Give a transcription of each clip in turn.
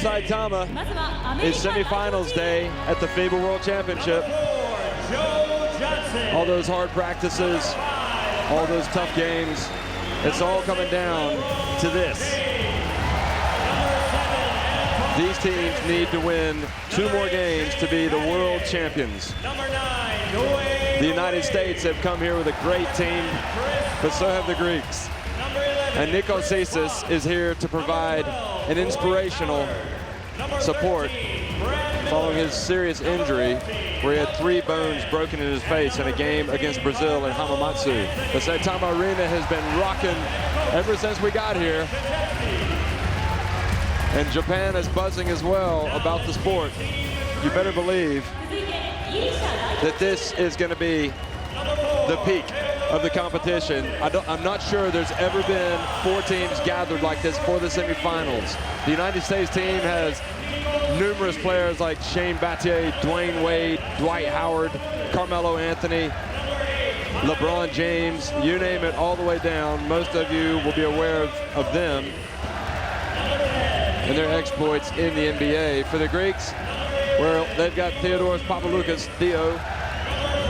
Saitama, it's semifinals day at the FIBA World Championship. All those hard practices, all those tough games, it's all coming down to this. These teams need to win 2 more games to be the world champions. The United States have come here with a great team, but so have the Greeks. And Nikos Zisis is here to provide an inspirational support following his serious injury, where he had 3 bones broken in his face in a game against Brazil in Hamamatsu. The Saitama Arena has been rocking ever since we got here. And Japan is buzzing as well about the sport. You better believe that this is going to be the peak of the competition. I'm not sure there's ever been 4 teams gathered like this for the semifinals. The United States team has numerous players like Shane Battier, Dwayne Wade, Dwight Howard, Carmelo Anthony, LeBron James, you name it, all the way down. Most of you will be aware of them and their exploits in the NBA. For the Greeks, well, they've got Theodoros Papaloukas, Theo,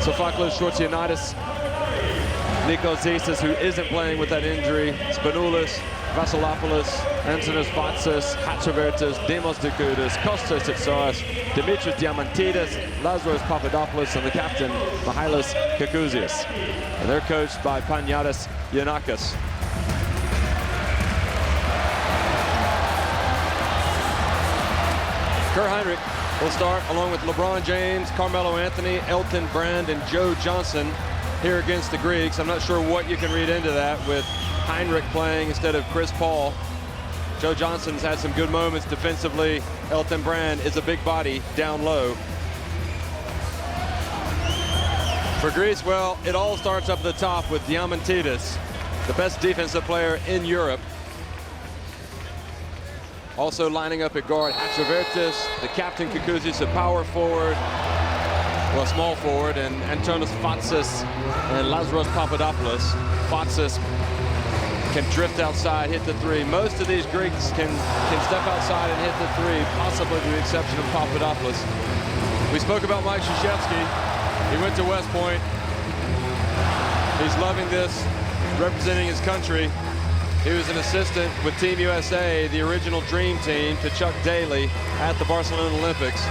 Sophocles Shortsianidis, Nikos Zisis, who isn't playing with that injury, Spanoulis, Vasilopoulos, Antonis Fatsis, Hatzovertis, Demos Dikoudas, Kostas Tsitsaris, Dimitris Diamantidis, Lazaros Papadopoulos, and the captain, Mihalis Kakouzias. And they're coached by Panayotis Giannakis. Kurt Heinrich will start along with LeBron James, Carmelo Anthony, Elton Brand, and Joe Johnson here against the Greeks. I'm not sure what you can read into that with Heinrich playing instead of Chris Paul. Joe Johnson's had some good moments defensively. Elton Brand is a big body down low. For Greece, well, it all starts up at the top with Diamantidis, the best defensive player in Europe. Also lining up at guard, Hatzovertis, the captain Kakouzias, a power forward, well, small forward, and Antonis Fatsis and Lazaros Papadopoulos. Fatsis can drift outside, hit the 3. Most of these Greeks can step outside and hit the 3, possibly with the exception of Papadopoulos. We spoke about Mike Krzyzewski. He went to West Point. He's loving this, representing his country. He was an assistant with Team USA, the original dream team, to Chuck Daly at the Barcelona Olympics.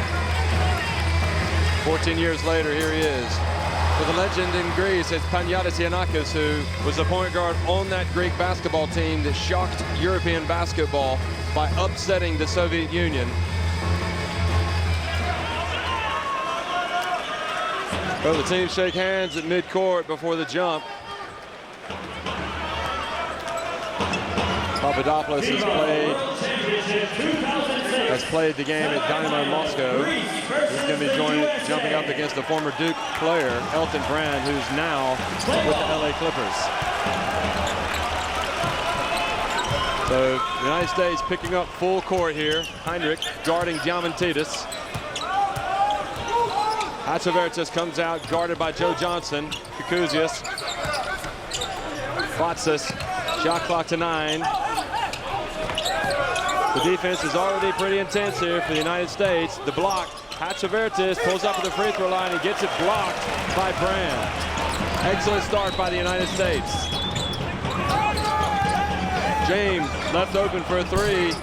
14 years later, here he is. For the legend in Greece, it's Panayotis Giannakis, who was the point guard on that Greek basketball team that shocked European basketball by upsetting the Soviet Union. Well, the teams shake hands at midcourt before the jump. Papadopoulos has played the game at Dynamo Moscow. He's going to be jumping up against a former Duke player, Elton Brand, who's now with the LA Clippers. So the United States picking up full court here. Heinrich guarding Diamantidis. Hatzovertis comes out guarded by Joe Johnson. Kakouzias. Fatsis. Shot clock to 9. The defense is already pretty intense here for the United States. The block, Hatzovertis pulls up at the free throw line and gets it blocked by Brand. Excellent start by the United States. James left open for a 3.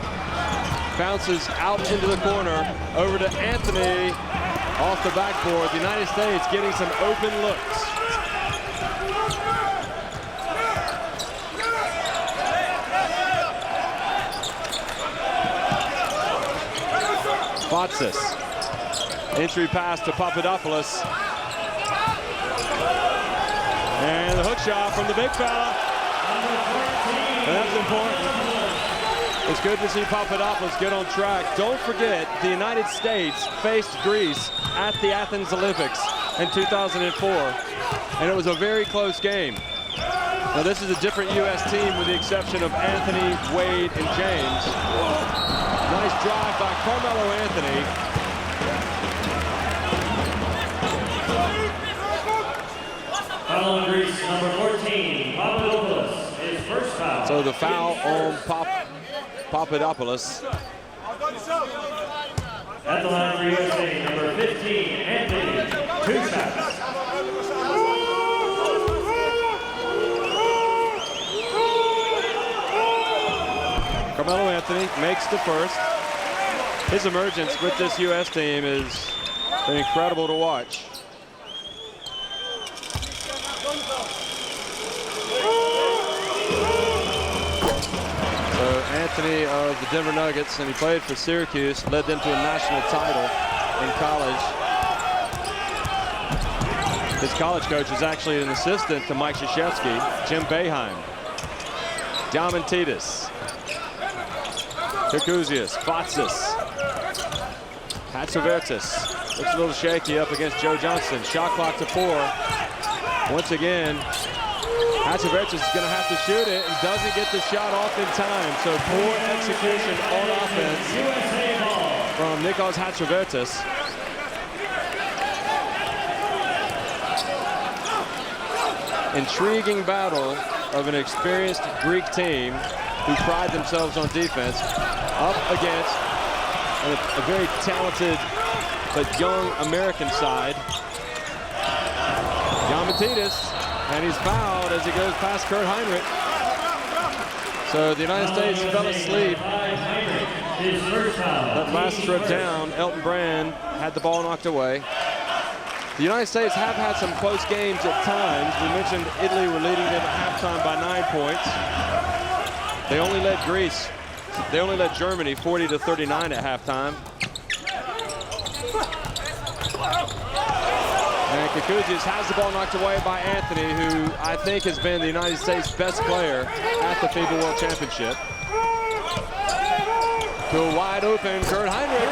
Bounces out into the corner, over to Anthony off the backboard. The United States getting some open looks. Fatsis. Entry pass to Papadopoulos. And the hook shot from the big fella. That's important. It's good to see Papadopoulos get on track. Don't forget, the United States faced Greece at the Athens Olympics in 2004. And it was a very close game. Now this is a different U.S. team with the exception of Anthony, Wade, and James. Nice drive by Carmelo Anthony. Foul on Greece, number 14, Papadopoulos, his first foul. So the foul on Papadopoulos. At the line for USA, number 15, Anthony, 2 shots. Carmelo Anthony makes the first. His emergence with this U.S. team has been incredible to watch. So Anthony of the Denver Nuggets, and he played for Syracuse, led them to a national title in college. His college coach is actually an assistant to Mike Krzyzewski, Jim Boeheim. Diamantidis. Kukuzius, Fatsis, Hatzovertis looks a little shaky up against Joe Johnson. Shot clock to 4. Once again, Hatzovertis is going to have to shoot it and doesn't get the shot off in time. So poor execution on offense from Nikos Hatzovertis. Intriguing battle of an experienced Greek team who pride themselves on defense, up against a very talented but young American side. Diamantidis, and he's fouled as he goes past Kurt Heinrich. So the United States fell asleep. That last trip down, Elton Brand had the ball knocked away. The United States have had some close games at times. We mentioned Italy were leading them at halftime by 9 points. They only led Greece. They only led Germany 40-39 at halftime. And Kukuzius has the ball knocked away by Anthony, who I think has been the United States' best player at the FIBA World Championship. To a wide open Kurt Heinrich.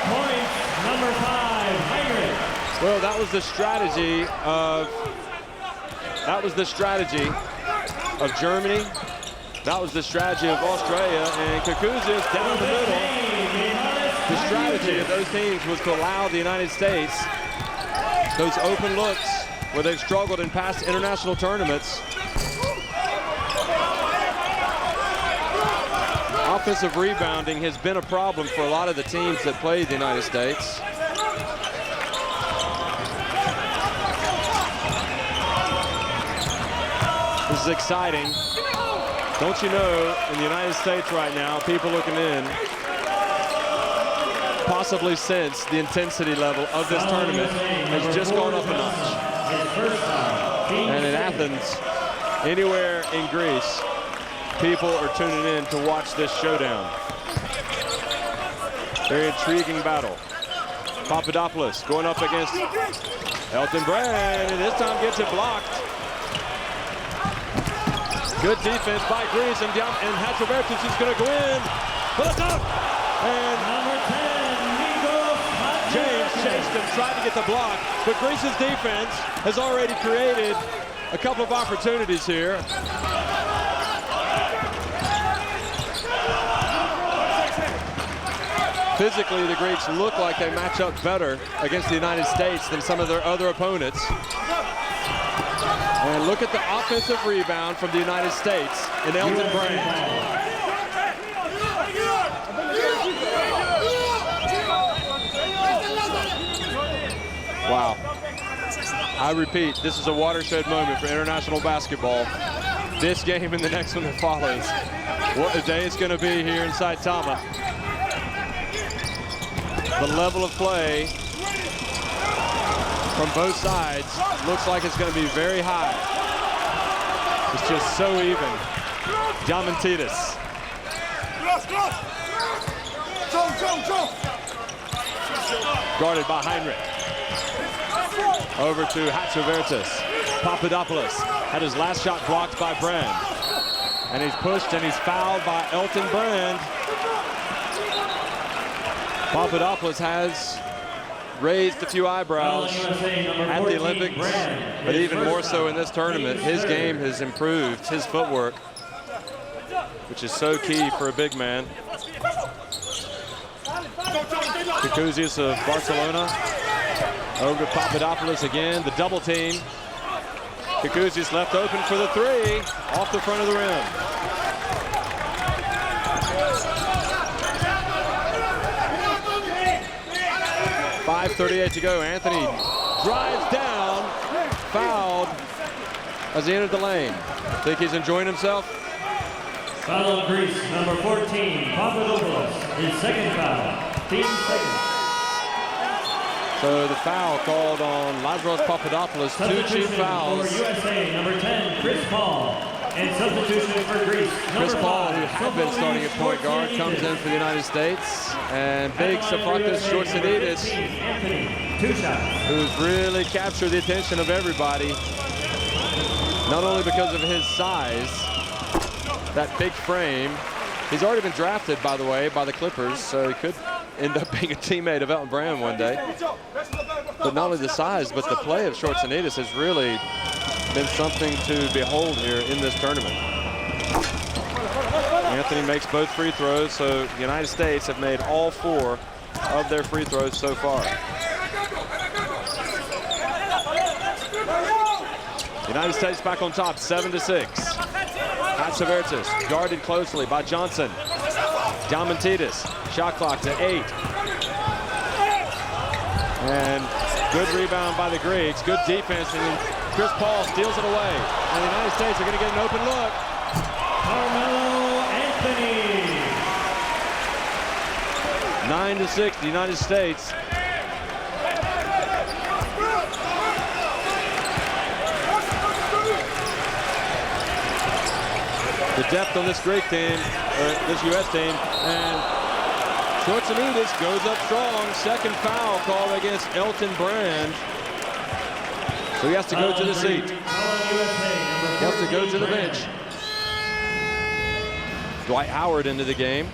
3 points, number 5, Heinrich. Well, that was the strategy of Germany. That was the strategy of Australia, and Kukuzius down the middle. The strategy of those teams was to allow the United States those open looks where they've struggled in past international tournaments. Offensive rebounding has been a problem for a lot of the teams that play the United States. This is exciting. Don't you know, in the United States right now, people looking in possibly sense the intensity level of this tournament has just gone up a notch. And in Athens, anywhere in Greece, people are tuning in to watch this showdown. Very intriguing battle. Papadopoulos going up against Elton Brand, and this time gets it blocked. Good defense by Greece, and Hatzovertis is going to go in. Pull it up! And Number 10, James chased him, tried to get the block, but Greece's defense has already created a couple of opportunities here. Physically, the Greeks look like they match up better against the United States than some of their other opponents. And look at the offensive rebound from the United States in Elton Brand. Wow. I repeat, this is a watershed moment for international basketball. This game and the next one that follows. What a day it's going to be here in Saitama. The level of play from both sides looks like it's going to be very high. It's just so even. Diamantidis. Guarded by Heinrich. Over to Hatzovertis. Papadopoulos had his last shot blocked by Brand. And he's pushed and he's fouled by Elton Brand. Papadopoulos has raised a few eyebrows at the Olympics, but even more so in this tournament. His game has improved, his footwork, which is so key for a big man. Kukuzius of Barcelona. Over to Papadopoulos again, the double team. Kukuzius left open for the 3, off the front of the rim. 5:38 to go. Anthony drives down, fouled as he entered the lane. Think he's enjoying himself? Foul on Greece, number 14, Papadopoulos. His second foul, team second. So the foul called on Lazaros Papadopoulos, 2 cheap fouls. For USA, number 10, Chris Paul. And substitution for Greece, Chris Paul, who had been starting at point guard, comes in for the United States. And big Sofakis Shortsididis, who's really captured the attention of everybody, not only because of his size, that big frame. He's already been drafted, by the way, by the Clippers, so he could end up being a teammate of Elton Brand one day. But not only the size, but the play of Shortsididis has really been something to behold here in this tournament. Anthony makes both free throws, so the United States have made all 4 of their free throws so far. United States back on top, 7-6. Hatzivertis guarded closely by Johnson. Diamantidis, shot clock to 8. And good rebound by the Greeks, good defense, and Chris Paul steals it away. And the United States are going to get an open look. Carmelo Anthony. 9-6, the United States. The depth on this Greek team, or this U.S. team, and Shortsididis goes up strong. Second foul call against Elton Brand. So he has to go to the seat. He has to go to the bench. Dwight Howard into the game.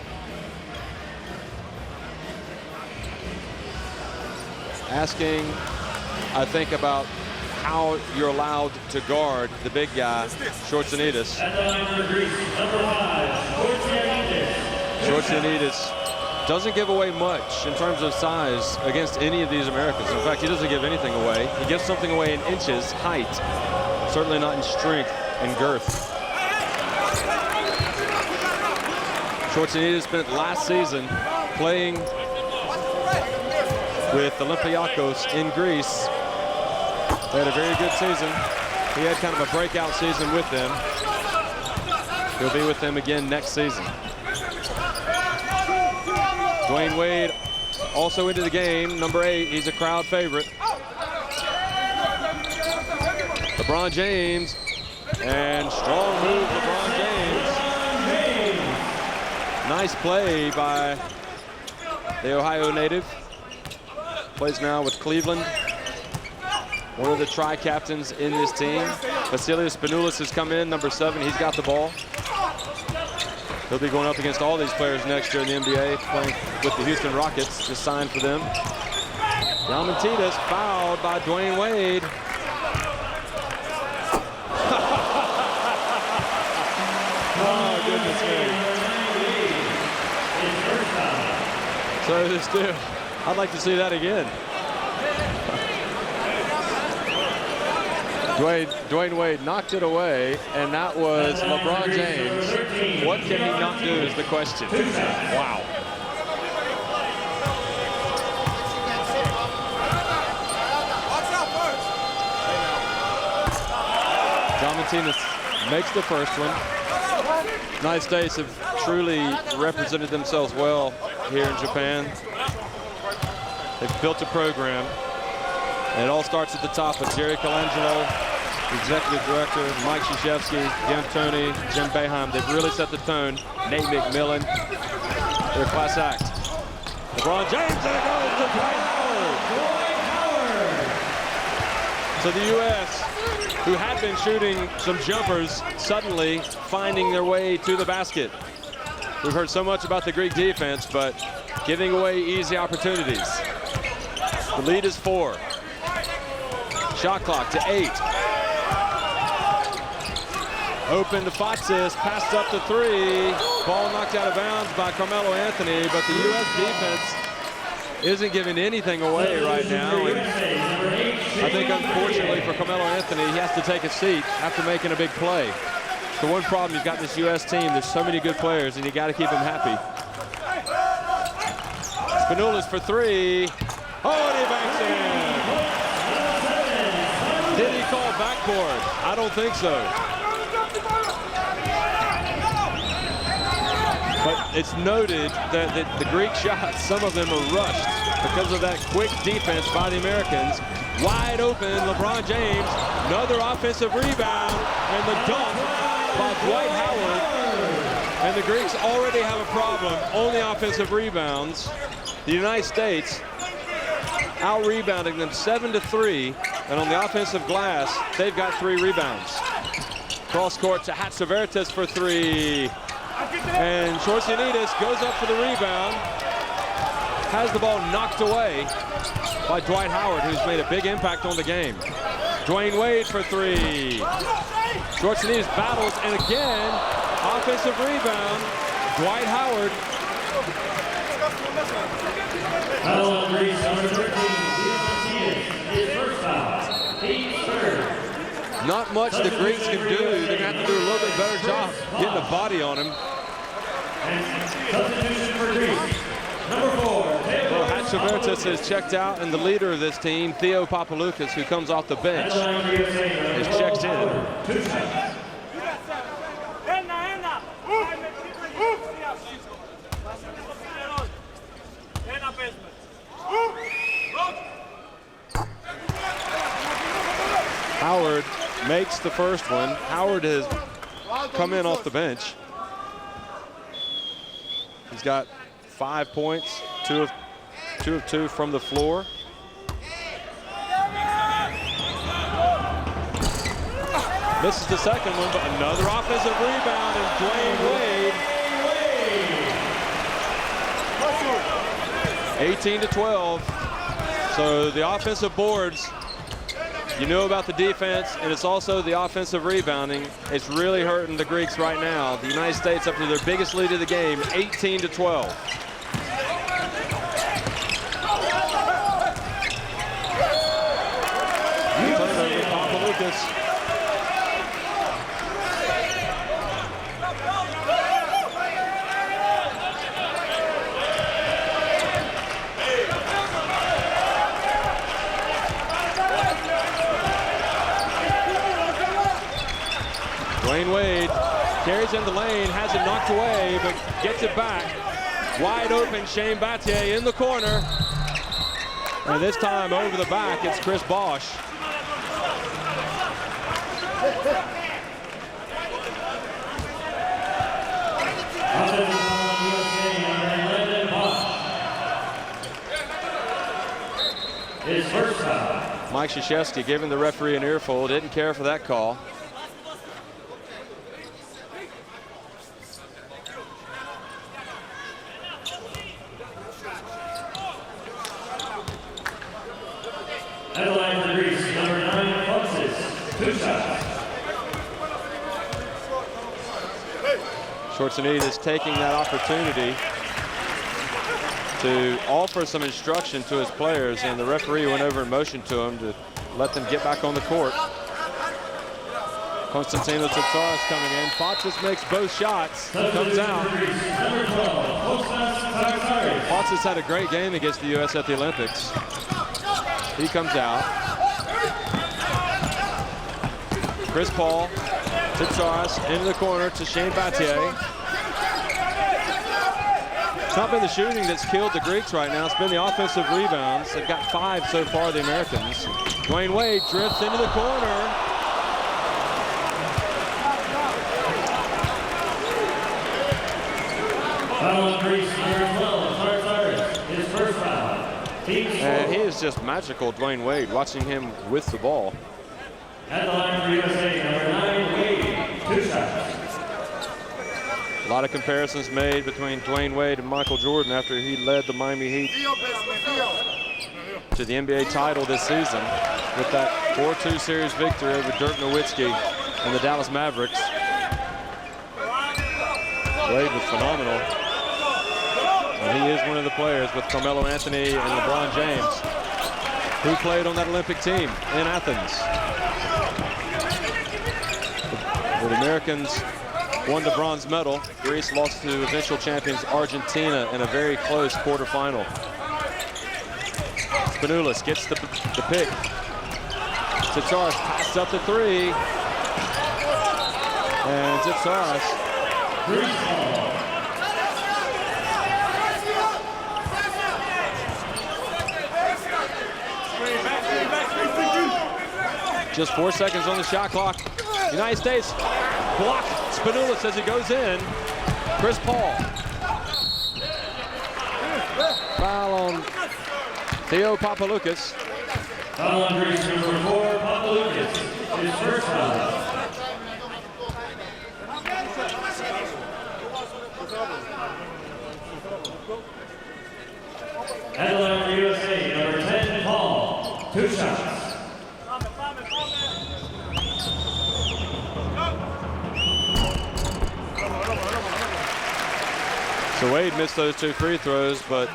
Asking, I think, about how you're allowed to guard the big guy, Shortsididis. Shortsididis doesn't give away much in terms of size against any of these Americans. In fact, he doesn't give anything away. He gives something away in inches, height, certainly not in strength and girth. Shortsididis spent last season playing with Olympiakos in Greece. They had a very good season. He had kind of a breakout season with them. He'll be with them again next season. Dwayne Wade also into the game, number 8. He's a crowd favorite. LeBron James, and strong move, LeBron James. Nice play by the Ohio native. Plays now with Cleveland. One of the tri-captains in this team. Vasilios Spanoulis has come in, number 7. He's got the ball. He'll be going up against all these players next year in the NBA, playing with the Houston Rockets, just signed for them. Diamantidis fouled by Dwayne Wade. Oh, goodness me. So this dude, I'd like to see that again. Dwayne Wade knocked it away, and that was LeBron James. What can he not do is the question. Wow. Diamantidis makes the first one. United States have truly represented themselves well here in Japan. They've built a program. And it all starts at the top with Jerry Colangelo, the executive director, Mike Krzyzewski, Jim Toney, Jim Boeheim. They've really set the tone. Nate McMillan. They're a class act. LeBron James, and it goes to Dwight Howard. So the U.S., who had been shooting some jumpers, suddenly finding their way to the basket. We've heard so much about the Greek defense, but giving away easy opportunities. The lead is 4. Shot clock to 8. Open to Fatsis, passed up to 3. Ball knocked out of bounds by Carmelo Anthony, but the U.S. defense isn't giving anything away right now. And I think, unfortunately for Carmelo Anthony, he has to take a seat after making a big play. The one problem, you've got this U.S. team, there's so many good players, and you got to keep them happy. Spanoulis for 3. Oh, and he banks it in. Did he call backboard? I don't think so. But it's noted that the Greek shots, some of them are rushed because of that quick defense by the Americans. Wide open, LeBron James, another offensive rebound, and the dunk by Dwight Howard. And the Greeks already have a problem on the offensive rebounds. The United States out-rebounding them 7-3, and on the offensive glass, they've got 3 rebounds. Cross court to Hatzivertis for 3. And Shortsianidis goes up for the rebound, has the ball knocked away by Dwight Howard, who's made a big impact on the game. Dwayne Wade for 3. Shortsianidis battles, and again, offensive rebound, Dwight Howard. Foul on Greece, number 13, his first foul. Team third. Not much the Greeks can do. They're going to have to do a little bit better job getting a body on him. And substitution for Greece, number 4. Well, Hatzivertis has checked out, and the leader of this team, Theo Papaloukas, who comes off the bench, is checked in. Howard makes the first one. Howard has come in off the bench. He's got 5 points, two of two from the floor. Misses the second one, but another offensive rebound, and Dwayne Wade. 18-12. So the offensive boards, you know about the defense, and it's also the offensive rebounding. It's really hurting the Greeks right now. The United States up to their biggest lead of the game, 18-12. Turnover, Papaloukas. Dwayne Wade carries in the lane, has it knocked away, but gets it back. Wide open, Shane Battier in the corner. And this time over the back, it's Chris Bosch. His first foul. Mike Krzyzewski giving the referee an earful, didn't care for that call. Headline for Greece, number 9, Foxes, 2 shots. Shortsianidis taking that opportunity to offer some instruction to his players, and the referee went over and motioned to him to let them get back on the court. Konstantinos Tsitsaris coming in. Foxes makes both shots, comes out. Foxes had a great game against the U.S. at the Olympics. He comes out. Chris Paul, Tsitsaris into the corner to Shane Battier. It's not been the shooting that's killed the Greeks right now. It's been the offensive rebounds. They've got 5 so far, the Americans. Dwayne Wade drifts into the corner. Foul on Greece, number 12, Tsitsaris, his first foul. And he is just magical, Dwayne Wade, watching him with the ball. At the line for USA, number 9, Wade, 2 shots. A lot of comparisons made between Dwayne Wade and Michael Jordan after he led the Miami Heat to the NBA title this season with that 4-2 series victory over Dirk Nowitzki and the Dallas Mavericks. Wade was phenomenal. And he is one of the players with Carmelo Anthony and LeBron James who played on that Olympic team in Athens. The Americans won the bronze medal. Greece lost to eventual champions Argentina in a very close quarterfinal. Spanoulis gets the pick. Tsitsaris passed up the three. And Tsitsaris. Just 4 seconds on the shot clock. United States blocked Spanoulis as he goes in. Chris Paul. Foul on Theo Papaloukas. Foul on Greece, number 4, Papaloukas. His first foul. At the line for USA, number 10, Paul. 2 shots. So Wade missed those 2 free throws, but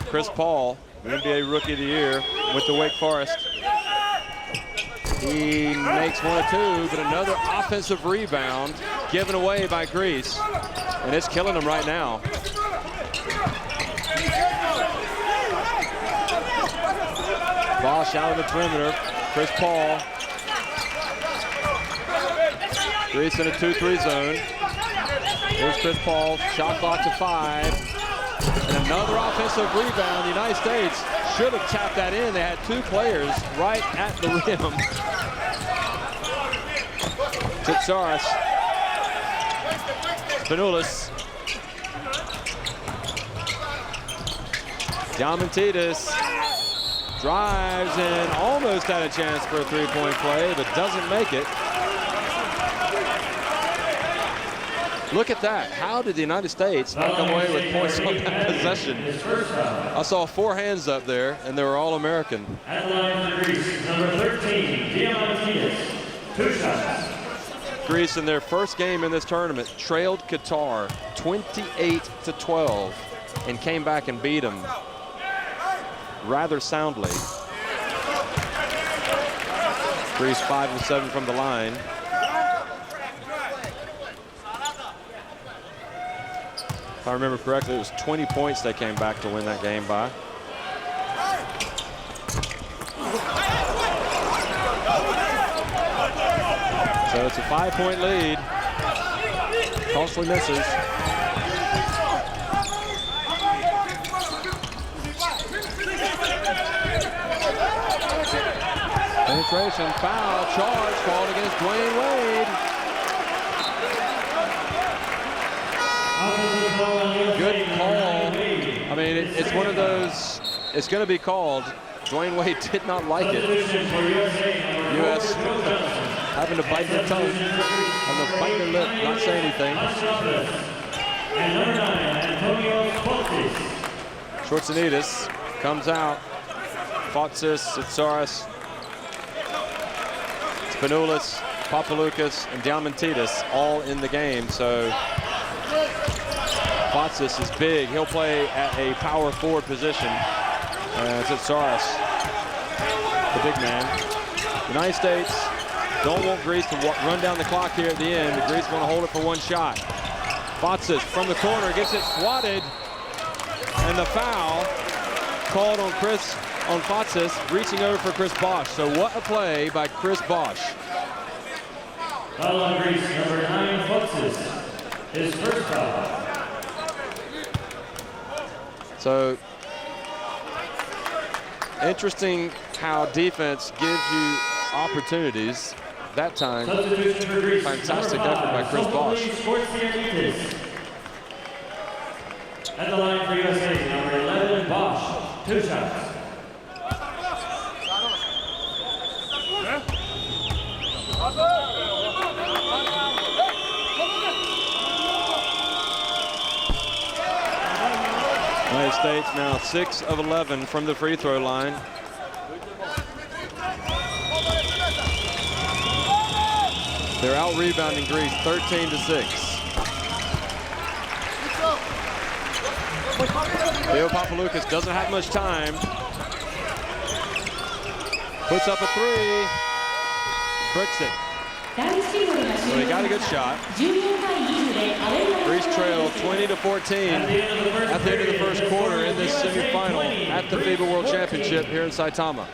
Chris Paul, the NBA Rookie of the Year with the Wake Forest, he makes 1 of 2, but another offensive rebound given away by Greece, and it's killing them right now. Bosch out of the perimeter. Chris Paul. Greece in a 2-3 zone. Here's Chris Paul, shot clock to 5. And another offensive rebound. The United States should have tapped that in. They had 2 players right at the rim. Tsitsaris. Spanoulis. Diamantidis drives and almost had a chance for a 3-point play, but doesn't make it. Look at that. How did the United States not come away with points on that possession? I saw 4 hands up there, and they were all American. At the line for Greece, number 13, Diamantidis. 2 shots. Greece, in their first game in this tournament, trailed Qatar 28-12 and came back and beat them rather soundly. Greece 5 of 7 from the line. If I remember correctly, it was 20 points they came back to win that game by. So it's a 5-point lead. Costly misses. Penetration, foul, charge called against Dwayne Wade. Good call. I mean, it's one of those, it's going to be called. Dwayne Wade did not like it. U.S. having to bite their tongue, having to bite their lip, not say anything. Schwarzenidis comes out. Fotzis, Tsitsaris, Spanoulis, Papaloukas, and Diamantidis all in the game. So Fotzis is big. He'll play at a power forward position. Tsitsaris, the big man. United States don't want Greece to run down the clock here at the end. The Greece want to hold it for 1 shot. Fotzis from the corner gets it swatted. And the foul called on Fotzis, reaching over for Chris Bosch. So what a play by Chris Bosch. Foul on Greece, number 9, Fotzis. His first foul. So interesting how defense gives you opportunities. That time, fantastic effort by Chris Bosch. At the line for USA, number 11, Bosch. 2 shots. United States now 6 of 11 from the free throw line. They're out rebounding Greece 13-6. Theo Papaloukas doesn't have much time. Puts up a 3. Bricks it. So he got a good shot. Greece trails trail 20-14 at the end of the first quarter in this semifinal at the FIBA World Championship here in Saitama.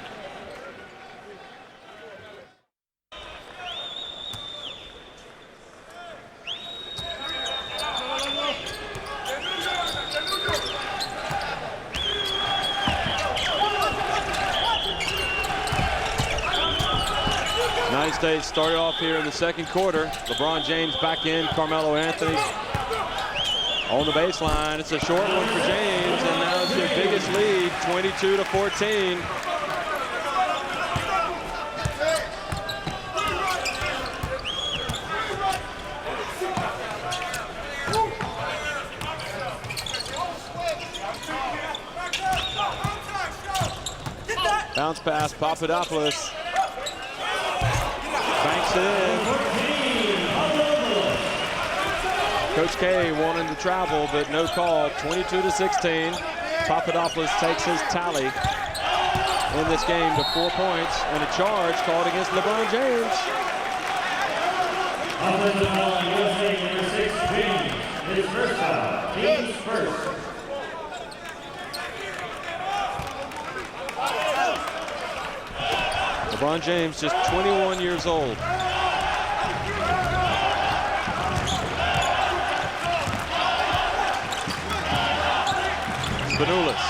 United States started off here in the second quarter. LeBron James back in, Carmelo Anthony on the baseline. It's a short one for James, and now it's their biggest lead, 22-14. Bounce pass, Papadopoulos. Banks it in. Coach K wanting to travel, but no call. 22-16. Papadopoulos takes his tally in this game to 4 points, and a charge called against LeBron James. Offensive foul, USA number 16. His first foul. Team's first. LeBron James, just 21 years old. Spanoulis.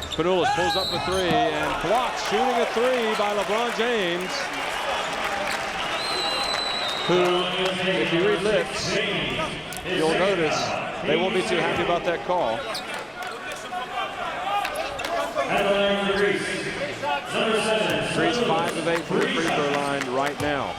Spanoulis pulls up for three and blocks, shooting a three by LeBron James, who, if you read lips, you'll notice they won't be too happy about that call. Greece 5 of 8 from the free throw line right now.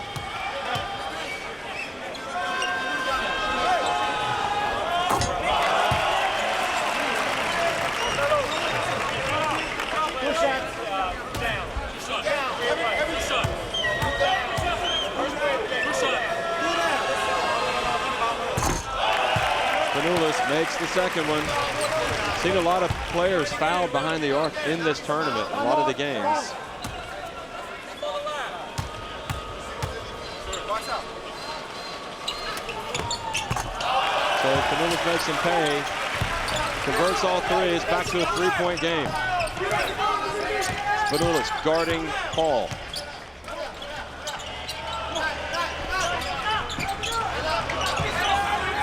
Spanoulis makes the second one. Seen a lot of players fouled behind the arc in this tournament, a lot of the games. So Spanoulis makes him pay, converts all three, it's back to a three-point game. Spanoulis guarding Paul.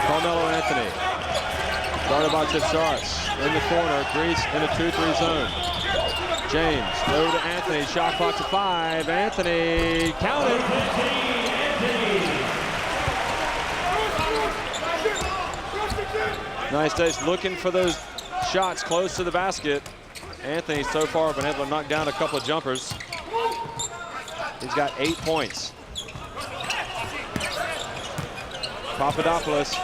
Carmelo Anthony, guarded by Tipsarts. In the corner, Greece in a 2-3 zone. James, over to Anthony, shot clock to 5. Anthony, counted. United States looking for those shots close to the basket. Anthony so far been able to knock down a couple of jumpers. He's got 8 points. Papadopoulos.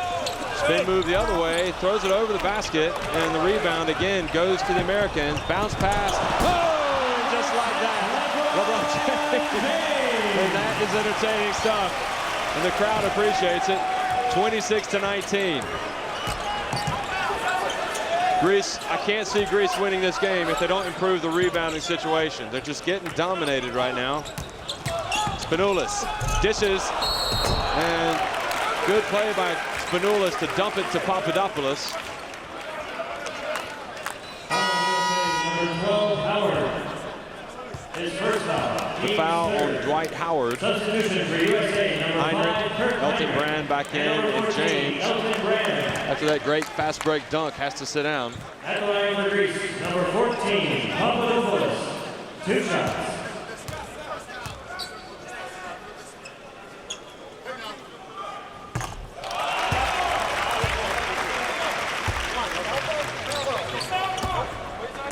Spin move the other way, throws it over the basket, and the rebound again goes to the Americans. Bounce pass, oh, just like that. LeBron James. And that is entertaining stuff. And the crowd appreciates it. 26-19. Greece, I can't see Greece winning this game if they don't improve the rebounding situation. They're just getting dominated right now. Spanoulis dishes, and good play by Spanoulis to dump it to Papadopoulos. Number 12, Howard. His first foul. The foul on Dwight Howard. Substitution for USA, number 5, Heinrich, Elton Brand back in, and James, after that great fast break dunk, has to sit down. At the line for Greece, number 14, Papadopoulos. 2 shots.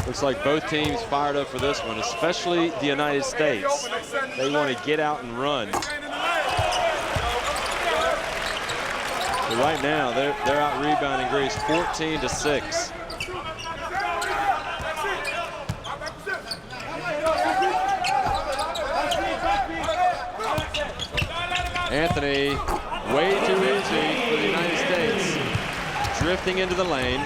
Looks like both teams fired up for this one, especially the United States. They want to get out and run. But right now, they're out rebounding Greece 14-6. Anthony, way too easy for the United States. Drifting into the lane.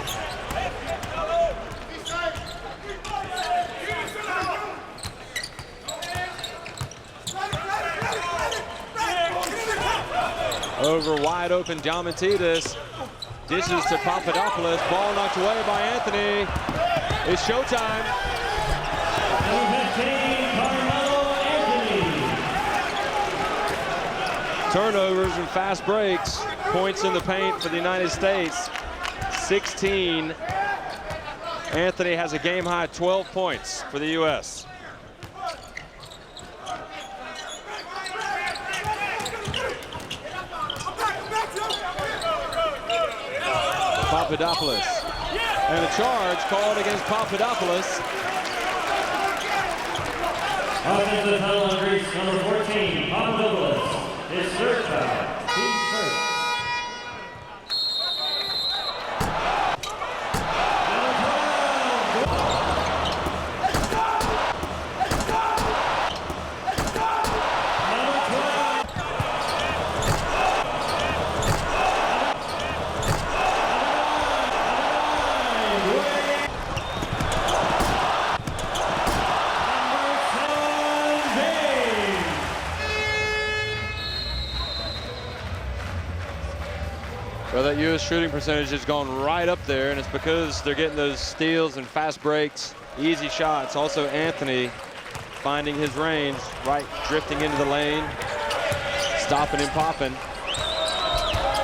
Over wide open Diamantidis. Dishes to Papadopoulos. Ball knocked away by Anthony. It's showtime. Turnovers and fast breaks. Points in the paint for the United States. 16. Anthony has a game-high 12 points for the U.S. Papadopoulos. And a charge called against Papadopoulos. Offensive foul on Greece, number 14, Papadopoulos. His third foul, team first. Well, that U.S. shooting percentage has gone right up there, and it's because they're getting those steals and fast breaks, easy shots. Also, Anthony finding his range, right, drifting into the lane, stopping and popping.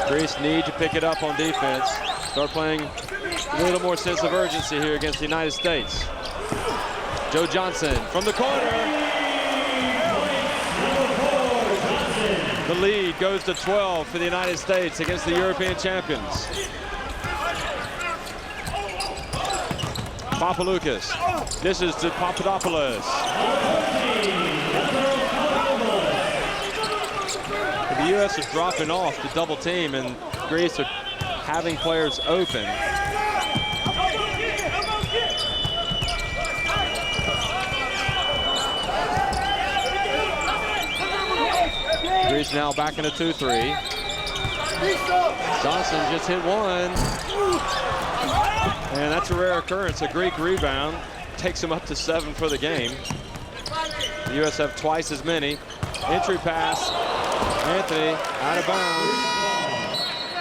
Greece need to pick it up on defense, start playing a little more sense of urgency here against the United States. Joe Johnson from the corner. The lead goes to 12 for the United States against the European champions. Papaloukas. This is to Papadopoulos. The U.S. is dropping off the double team, and Greece are having players open. Greece now back in a 2-3. Johnson just hit one. And that's a rare occurrence. A Greek rebound takes him up to 7 for the game. The U.S. have twice as many. Entry pass. Anthony out of bounds.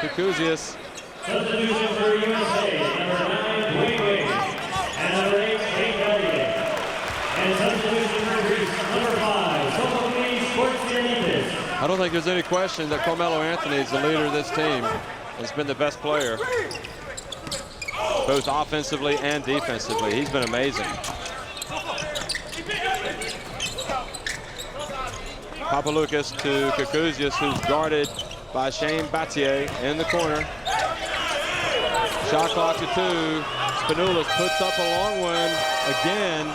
Kukuzius. Substitution for USA, number 9, Wade. And number 8, Kate Elliott. And substitution for Greece, number 5, Sophocles Sportsianidis. I don't think there's any question that Carmelo Anthony is the leader of this team. He's been the best player, both offensively and defensively. He's been amazing. Papaloukas to Kukuzius, who's guarded by Shane Battier in the corner. Shot clock to 2. Spanoulis puts up a long one again.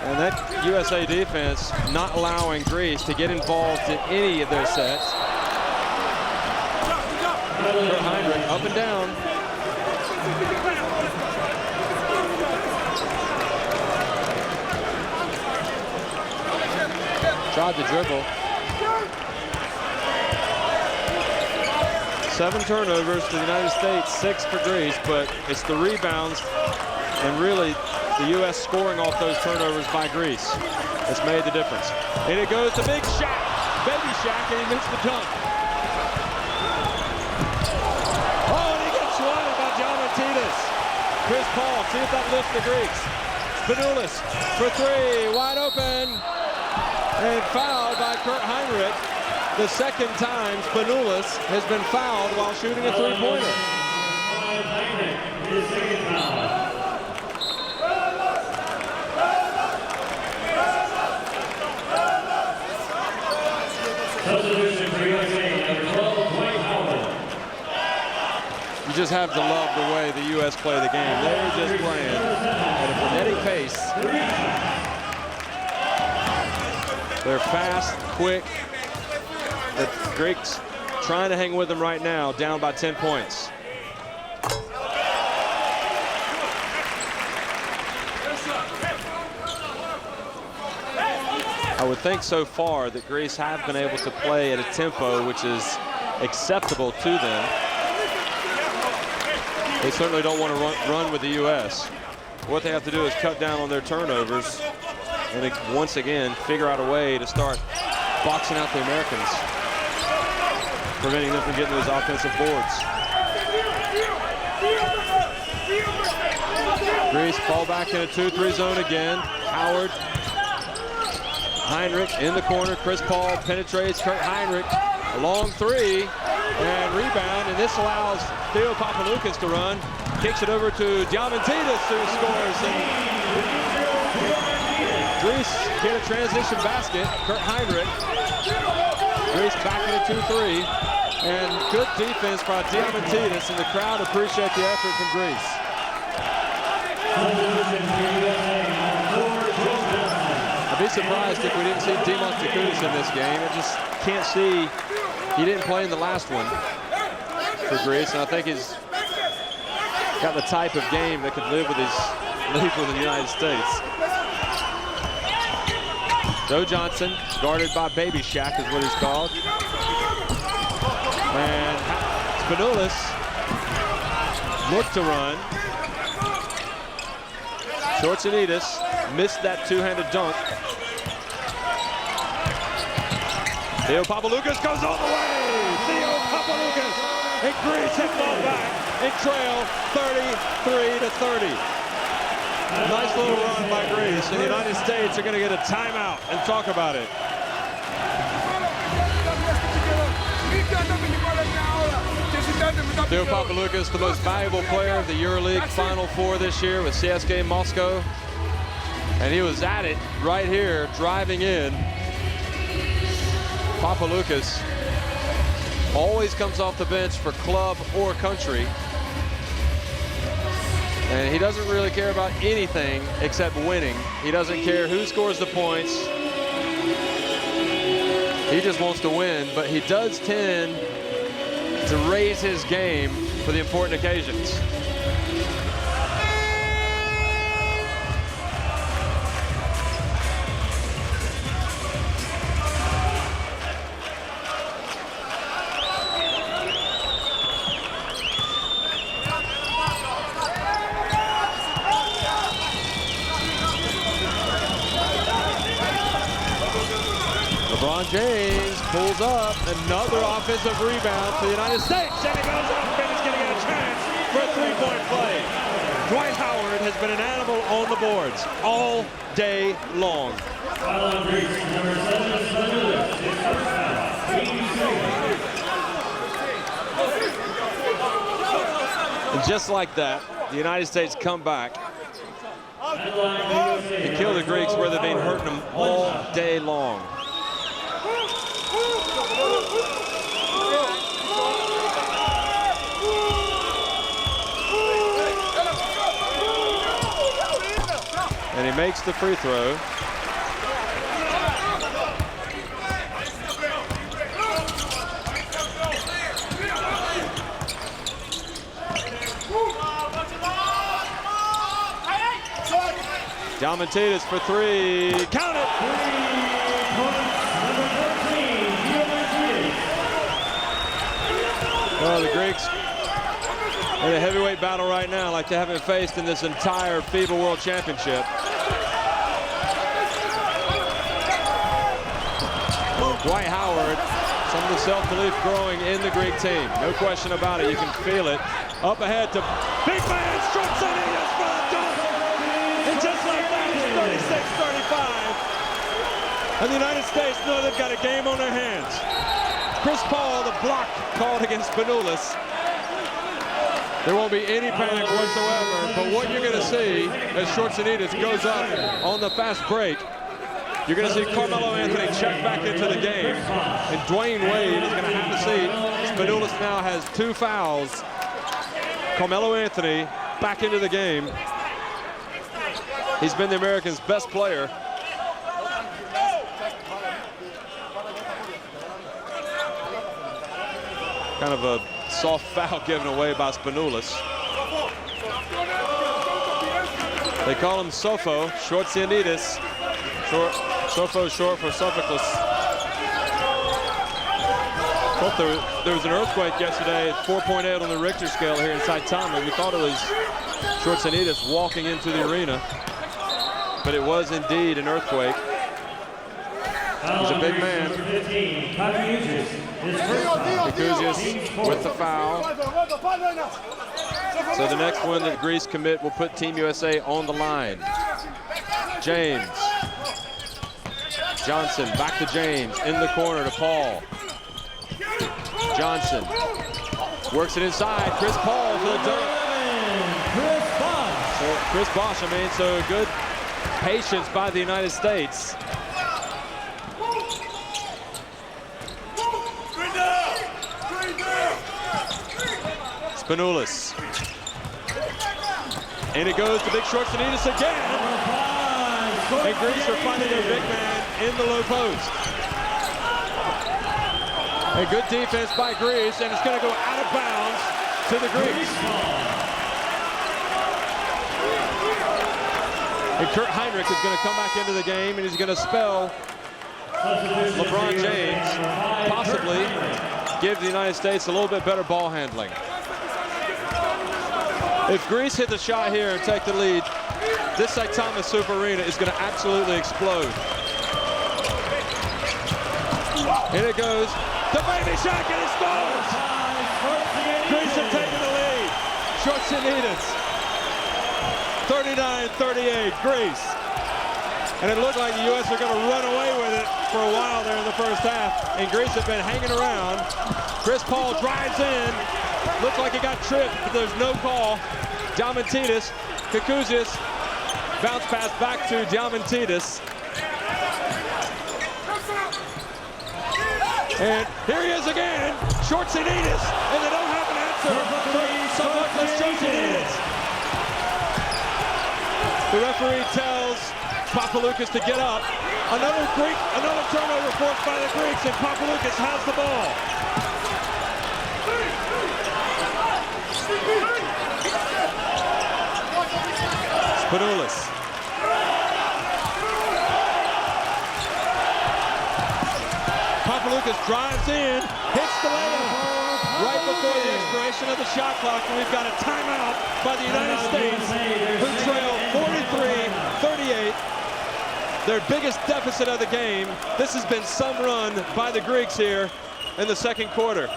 And that USA defense not allowing Greece to get involved in any of their sets. Kurt Heinrich up and down. Tried to dribble. 7 turnovers to the United States, 6 for Greece, but it's the rebounds and really the U.S. scoring off those turnovers by Greece has made the difference. And it goes to Big Shaq, Baby Shaq, and he missed the dunk. Oh, and he gets swatted by Diamantidis. Chris Paul, see if that lifts the Greeks. Spanoulis for 3, wide open. And fouled by Kurt Heinrich. The second time Spanoulis has been fouled while shooting a 3-pointer. Substitution for USA, number 12, Dwight Howard. You just have to love the way the U.S. play the game. They're just playing at a frenetic pace. They're fast, quick. The Greeks trying to hang with them right now, down by 10 points. I would think so far that Greece have been able to play at a tempo which is acceptable to them. They certainly don't want to run with the U.S. What they have to do is cut down on their turnovers and once again figure out a way to start boxing out the Americans. preventing them from getting those offensive boards. Greece fall back in a 2-3 zone again. Howard, Heinrich in the corner. Chris Paul penetrates. Kurt Heinrich, a long three, and rebound. And this allows Theo Papaloukas to run. Kicks it over to Diamantidis, who scores. And Greece get a transition basket. Kurt Heinrich. Greece back in a 2-3. And good defense by Diamantidis, and the crowd appreciate the effort from Greece. I'd be surprised if we didn't see Dimos Takudis in this game. I just can't see. He didn't play in the last one for Greece, and I think he's got the type of game that could live with his leave with the United States. Joe Johnson, guarded by Baby Shaq, is what he's called. And Spanoulis looked to run. Shortsanidis missed that two-handed dunk. Theo Papaloukas goes all the way. Theo Papaloukas, and Greece have fall back and trail 33-30. Nice little run by Greece, and the United States are going to get a timeout and talk about it. Theo Papaloukas, the most valuable player of the EuroLeague Final Four this year with CSKA Moscow. And he was at it right here, driving in. Papaloukas always comes off the bench for club or country. And he doesn't really care about anything except winning. He doesn't care who scores the points. He just wants to win, but he does tend to raise his game for the important occasions. LeBron James pulls up, another offensive rebound for the United States, and he goes up and he's going to get a chance for a three-point play. Dwight Howard has been an animal on the boards all day long. And just like that, the United States come back and kill the Greeks where they've been hurting them all day long. And he makes the free throw. Diamantidis for three. Count it! Well, the Greeks in a heavyweight battle right now like they haven't faced in this entire FIBA World Championship. Dwight Howard, some of the self-belief growing in the Greek team. No question about it. You can feel it. Up ahead to big man Shortsanidis for the dunk. And just like that, it's 36-35. And the United States know they've got a game on their hands. Chris Paul, the block called against Spanoulis. There won't be any panic whatsoever, but what you're going to see as Shortsanidis goes up on the fast break, you're going to see Carmelo Anthony check back into the game, and Dwayne Wade is going to have to see. Spanoulis now has 2 fouls. Carmelo Anthony back into the game. He's been the Americans' best player. Kind of a soft foul given away by Spanoulis. They call him Sofo, Shortsanidis. Sofo short for Sophocles. Thought there was an earthquake yesterday at 4.8 on the Richter scale here inside Tomlin. We thought it was Shortsanidis walking into the arena, but it was indeed an earthquake. He's a big man. 15, Kikuzius with the foul. So the next one that Greece commit will put Team USA on the line. James. Johnson back to James, in the corner to Paul. Johnson works it inside. Chris Paul for the dunk. Chris Bosh, I mean, so good patience by the United States. Spanoulis. And it goes to Big Short Sanitas again. And Greece are finding their big man in the low post. A good defense by Greece, and it's going to go out of bounds to the Greeks. And Kurt Heinrich is going to come back into the game, and he's going to spell LeBron James, possibly give the United States a little bit better ball handling. If Greece hit the shot here and take the lead, this St. Thomas Super Arena is going to absolutely explode. And it goes, the baby shot, and it scores! Greece have taken the lead. Short Sanitas, 39-38, Greece. And it looked like the U.S. are going to run away with it for a while there in the first half. And Greece have been hanging around. Chris Paul drives in. Looks like he got tripped, but there's no call. Diamantidis, Kikuzius, bounce pass back to Diamantidis. And here he is again, Short Sanitas, and they don't have an answer for Sophocles Short. The referee tells Papaloukas to get up. Another turnover forced by the Greeks, and Papaloukas has the ball. Spanoulis. Papaloukas drives in, hits the layup right before the expiration of the shot clock, and we've got a timeout by the United States, who trail 43-38. Their biggest deficit of the game. This has been some run by the Greeks here in the second quarter.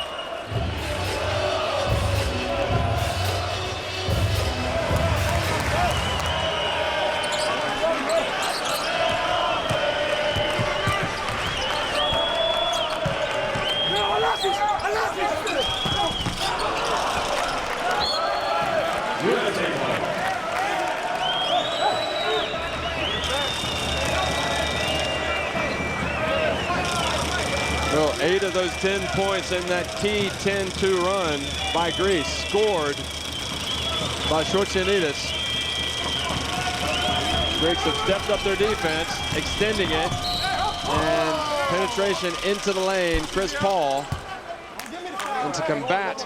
Well, 8 of those 10 points in that key 10-2 run by Greece, scored by Short Sanitas. Greeks have stepped up their defense, extending it, and penetration into the lane, Chris Paul. And to combat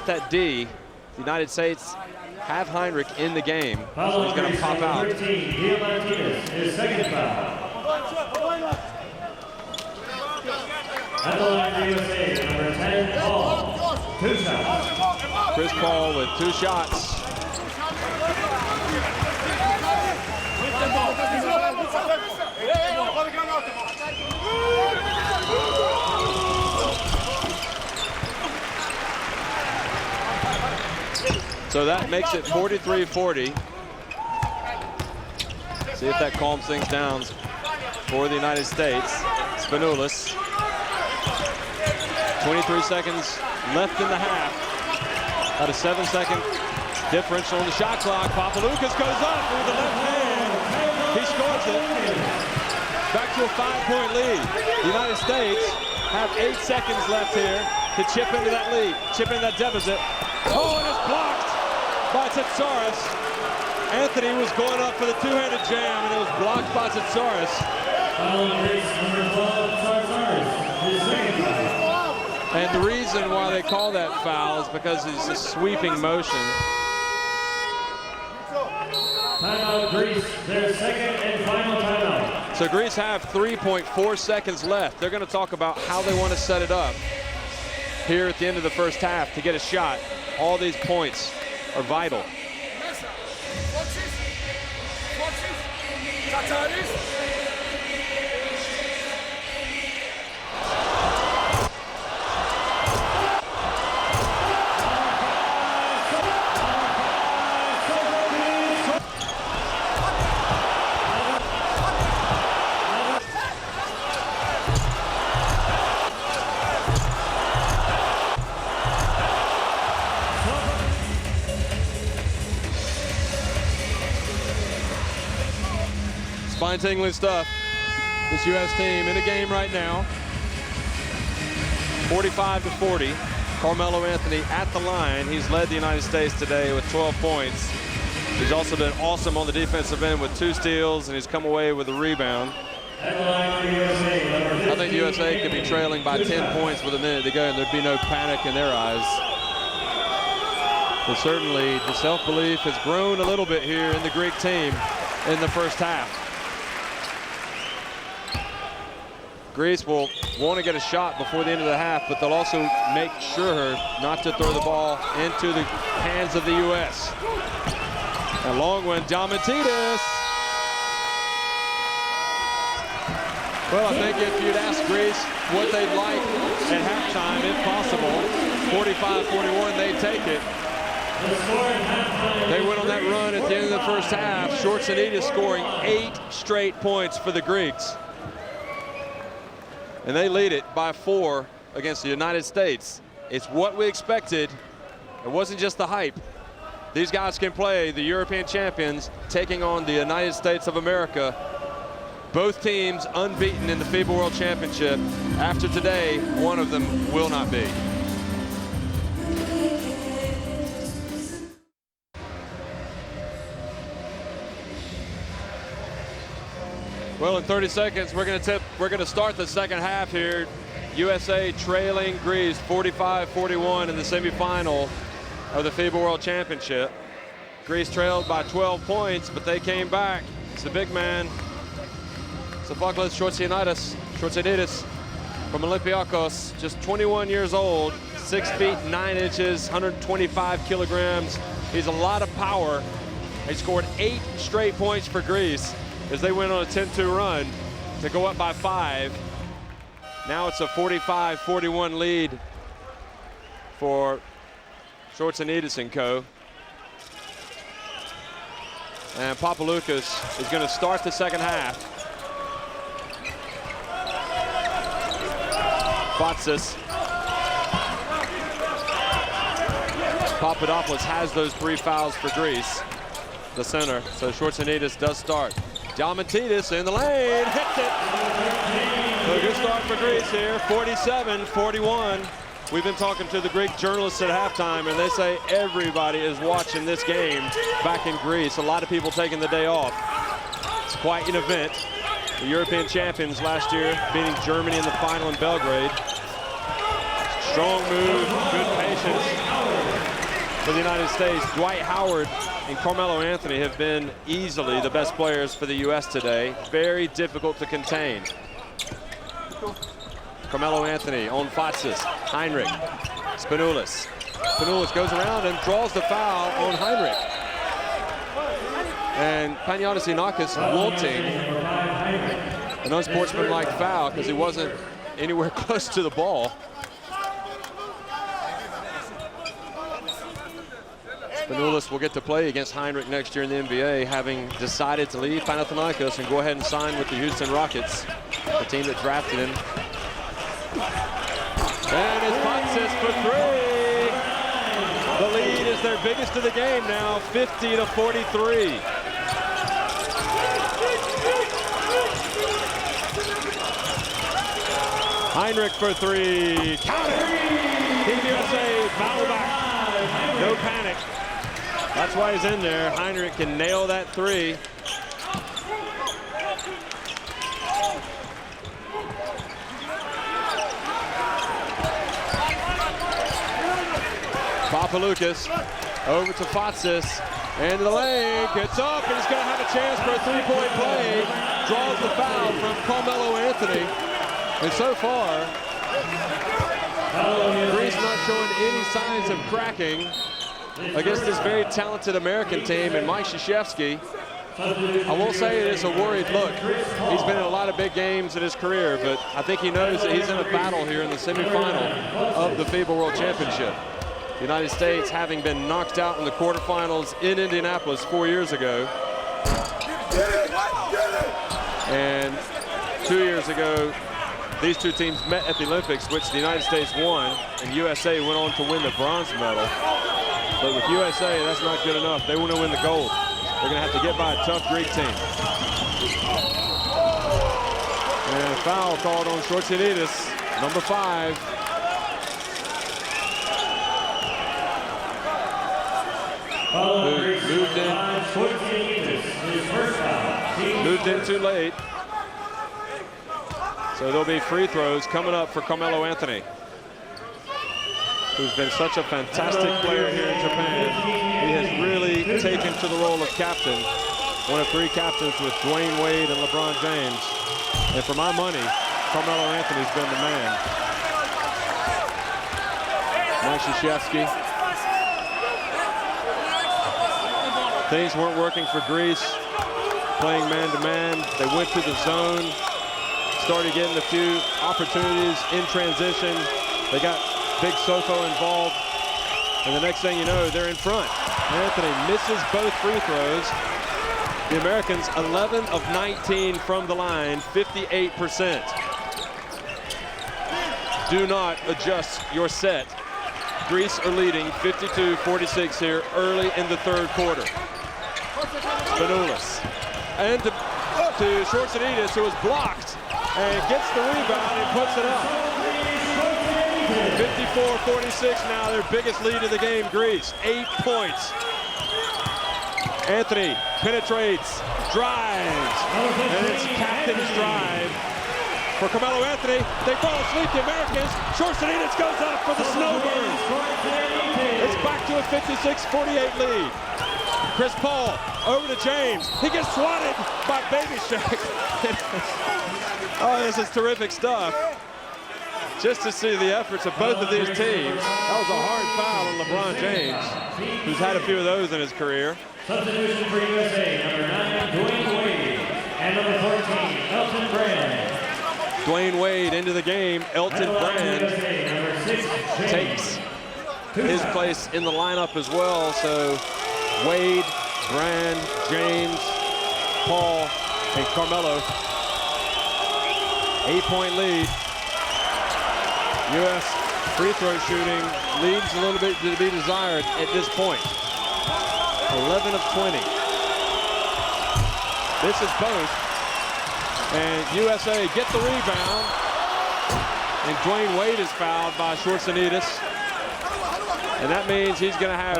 that D, the United States have Heinrich in the game, so he's going to pop out. 13, his second foul. At the line for USA, number 10, Paul. 2 shots. Chris Paul with 2 shots. So that makes it 43-40. See if that calms things down for the United States. Spanoulis. 23 seconds left in the half. About a 7-second differential in the shot clock. Papaloukas goes up with the left hand. He scores it. Back to a 5-point lead. The United States have 8 seconds left here to chip into that lead, chip into that deficit. Oh, and it's blocked by Tsatsaris. Anthony was going up for the two-handed jam, and it was blocked by Tsatsaris. And the reason why they call that foul is because it's a sweeping motion. Timeout, Greece, their second and final timeout. So Greece have 3.4 seconds left. They're going to talk about how they want to set it up here at the end of the first half to get a shot. All these points are vital. Spine-tingling stuff. This U.S. team in a game right now. 45-40. Carmelo Anthony at the line. He's led the United States today with 12 points. He's also been awesome on the defensive end with 2 steals, and he's come away with a rebound. I think USA could be trailing by 10 points with a minute to go, and there'd be no panic in their eyes. But certainly the self-belief has grown a little bit here in the Greek team in the first half. Greece will want to get a shot before the end of the half, but they'll also make sure not to throw the ball into the hands of the U.S. A long one, Diamantidis. Well, I think if you'd ask Greece what they'd like at halftime, if possible, 45-41, they'd take it. They went on that run at the end of the first half. Schwarzenegger scoring 8 straight points for the Greeks. And they lead it by 4 against the United States. It's what we expected. It wasn't just the hype. These guys can play, the European champions taking on the United States of America. Both teams unbeaten in the FIBA World Championship. After today, one of them will not be. Well, in 30 seconds, we're going to start the second half here. USA trailing Greece 45-41 in the semifinal of the FIBA World Championship. Greece trailed by 12 points, but they came back. It's the big man, Sophocles Schwarzenidis from Olympiakos, just 21 years old, 6 feet 9 inches, 125 kilograms. He's a lot of power. He scored 8 straight points for Greece as they went on a 10-2 run to go up by 5. Now it's a 45-41 lead for Schwarzenidis and co. And Papaloukas is going to start the second half. Fatsis. Papadopoulos has those 3 fouls for Greece, the center. So Schwarzenidis does start. Diamantidis in the lane, hits it. So a good start for Greece here, 47-41. We've been talking to the Greek journalists at halftime, and they say everybody is watching this game back in Greece. A lot of people taking the day off. It's quite an event. The European champions last year beating Germany in the final in Belgrade. Strong move, good patience for the United States. Dwight Howard and Carmelo Anthony have been easily the best players for the U.S. today. Very difficult to contain. Carmelo Anthony on Fatsis, Heinrich, Spanoulis. Spanoulis goes around and draws the foul on Heinrich. And Panayotis Inakis wanting an unsportsmanlike foul because he wasn't anywhere close to the ball. Spanoulis will get to play against Heinrich next year in the NBA, having decided to leave Panathinaikos and go ahead and sign with the Houston Rockets, the team that drafted him. And it's Fatsis for 3. The lead is their biggest of the game now, 50-43. Heinrich for 3. Counter! Team USA foul back. No panic. That's why he's in there. Heinrich can nail that 3. Papaloukas over to Fatsis, and the lane gets up, and he's going to have a chance for a 3-point play. Draws the foul from Carmelo Anthony, and so far, Greece not showing any signs of cracking against this very talented American team, and Mike Krzyzewski, I won't say it is a worried look. He's been in a lot of big games in his career, but I think he knows that he's in a battle here in the semifinal of the FIBA World Championship. The United States having been knocked out in the quarterfinals in Indianapolis 4 years ago. And 2 years ago, these two teams met at the Olympics, which the United States won, and USA went on to win the bronze medal. But with USA, that's not good enough. They want to win the gold. They're going to have to get by a tough Greek team. foul called on Schwarzenegger, number 5. Moved in too late. So there'll be free throws coming up for Carmelo Anthony, who's been such a fantastic player here in Japan. He has really taken to the role of captain, one of 3 captains with Dwayne Wade and LeBron James. And for my money, Carmelo Anthony's been the man. Mike Krzyzewski. Things weren't working for Greece, playing man-to-man. They went to the zone, started getting a few opportunities in transition. They got Big Soko involved, and the next thing you know, they're in front. Anthony misses both free throws. The Americans 11 of 19 from the line, 58%. Do not adjust your set. Greece are leading 52-46 here early in the 3rd quarter. Spanoulis. And to Schwarzenegger, who is blocked and gets the rebound and puts it up. 54-46 now, their biggest lead of the game, Greece. 8 points. Anthony penetrates, drives, and it's captain's drive for Carmelo Anthony. They fall asleep, the Americans. Schwarzenegger goes up for the snowbird. It's back to a 56-48 lead. Chris Paul over to James. He gets swatted by Baby Shaq. Oh, this is terrific stuff. Just to see the efforts of both of these teams. That was a hard foul on LeBron James, who's had a few of those in his career. Substitution for USA, number 9, Dwayne Wade, and number 14, Elton Brand. Dwayne Wade into the game. Elton Brand takes his place in the lineup as well. So Wade, Brand, James, Paul, and Carmelo. 8-point lead. U.S. free throw shooting leaves a little bit to be desired at this point. 11 of 20. This is both. And USA get the rebound. And Dwayne Wade is fouled by Schwarzenegger. And that means he's going to have,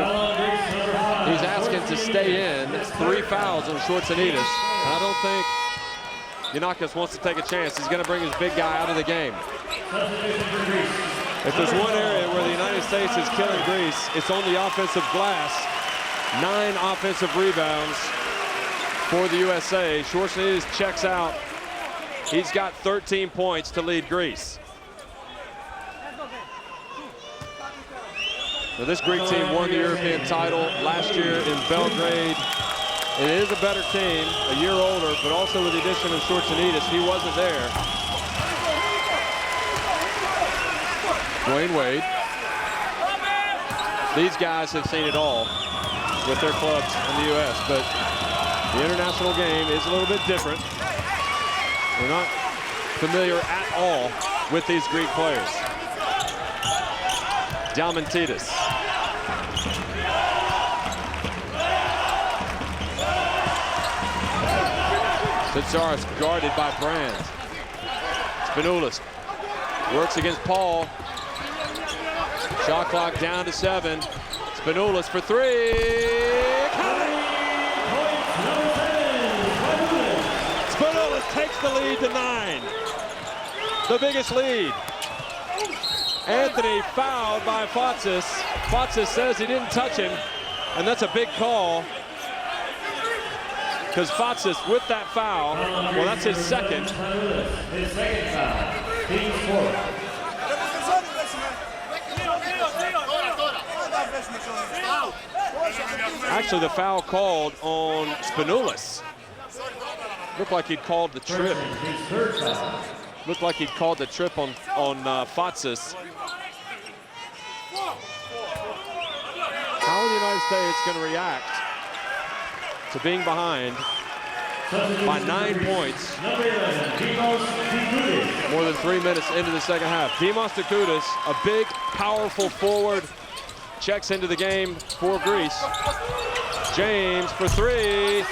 he's asking to stay in. 3 fouls on Schwarzenegger. And I don't think Giannakis wants to take a chance. He's going to bring his big guy out of the game. If there's one area where the United States is killing Greece, it's on the offensive glass. 9 offensive rebounds for the USA. Schwarzenegger checks out. He's got 13 points to lead Greece. Now, this Greek team won the European title last year in Belgrade. It is a better team, a year older, but also with the addition of Schwarzenegger, he wasn't there. Dwayne Wade. These guys have seen it all with their clubs in the U.S., but the international game is a little bit different. We're not familiar at all with these Greek players. Diamantidis. Tsatsouras guarded by Brand. Spanoulis works against Paul. Shot clock down to 7. Spanoulis for 3. Spanoulis takes the lead to 9. The biggest lead. Anthony fouled by Fatsis. Fatsis says he didn't touch him, and that's a big call. Because Fatsis with that foul, well, that's his second. His second foul. Team's 4th. Actually, the foul called on Spanoulis. Looked like he'd called the trip. Looked like he'd called the trip on Fatsis. How are the United States going to react to being behind by 9 points more than 3 minutes into the second half? Dimos Dikoudis, a big, powerful forward, checks into the game for Greece. James for 3.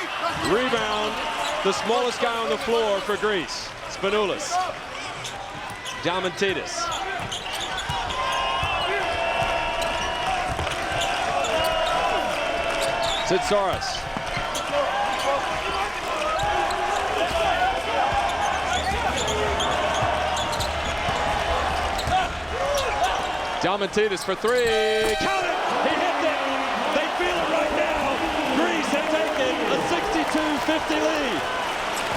Rebound. The smallest guy on the floor for Greece. Spanoulis. Diamantidis. Tsitsaris. Diamantidis for three. Count it! He hit it! They feel it right now. Greece have taken a 62-50 lead.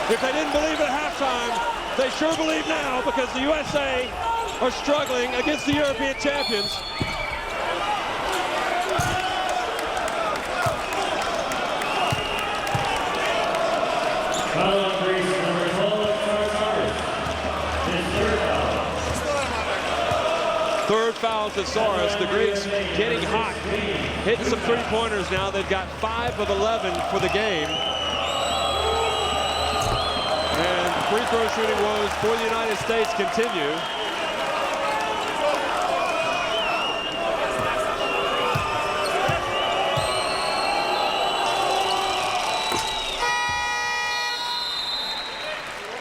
If they didn't believe at halftime, they sure believe now, because the USA are struggling against the European champions. Foul on Greece, number 12, Tsitsaris. His third foul. Third foul to Tsitsaris. The Greeks getting hot. Hitting some three-pointers now. They've got 5 of 11 for the game. And free throw shooting woes for the United States continue.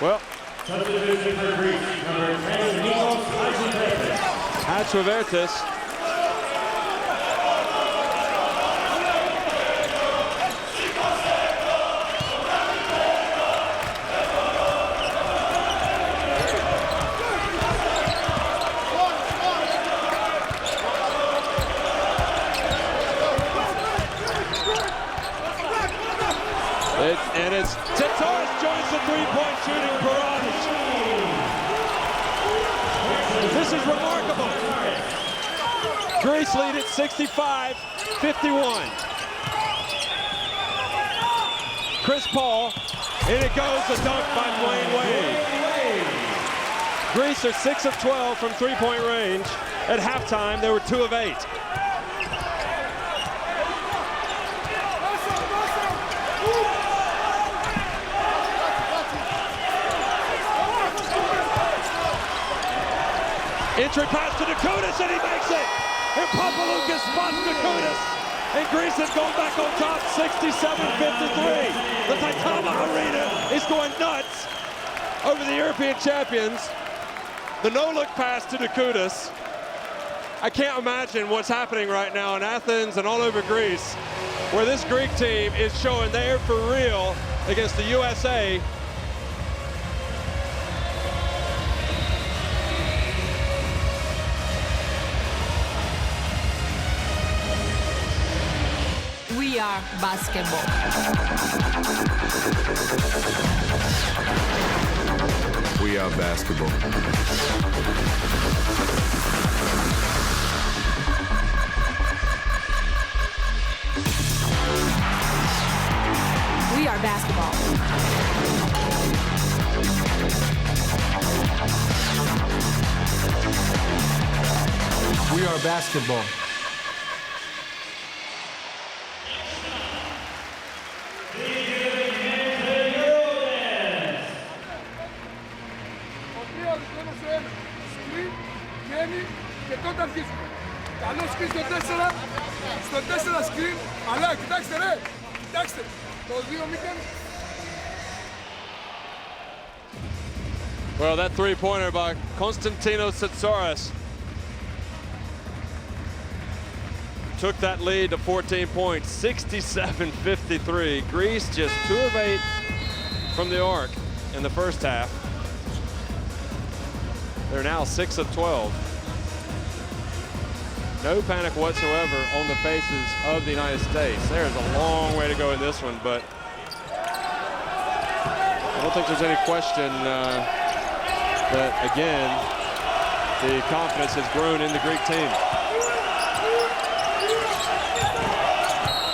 Well, substitution for Greece, number 10, Nikos Hatzrovertis. And it's Tsitsaris joins the three-point shooting barrage. This is remarkable. Greece lead at 65-51. Chris Paul, and it goes, a dunk by Dwayne Wade. Greece are 6 of 12 from three-point range. At halftime, they were 2 of 8. Entry pass to Dakoudas, and he makes it! And Papaloukas spots Dakoudas, and Greece has gone back on top, 67-53. The Taitama Arena is going nuts over the European champions. The no-look pass to Dakoudas. I can't imagine what's happening right now in Athens and all over Greece, where this Greek team is showing they're for real against the USA. We are basketball. We are basketball. We are basketball. We are basketball. Και τότε αρχίζουμε. Καλό σκριν στο 4, στο 4 σκριν, αλλά κοιτάξτε ρε, κοιτάξτε, το 2-0. Well, that three-pointer by Konstantinos Tsitsaris took that lead to 14 points, 67-53. Greece just 2 of 8 from the arc in the first half. They're now 6 of 12. No panic whatsoever on the faces of the United States. There's a long way to go in this one, but I don't think there's any question that, again, the confidence has grown in the Greek team.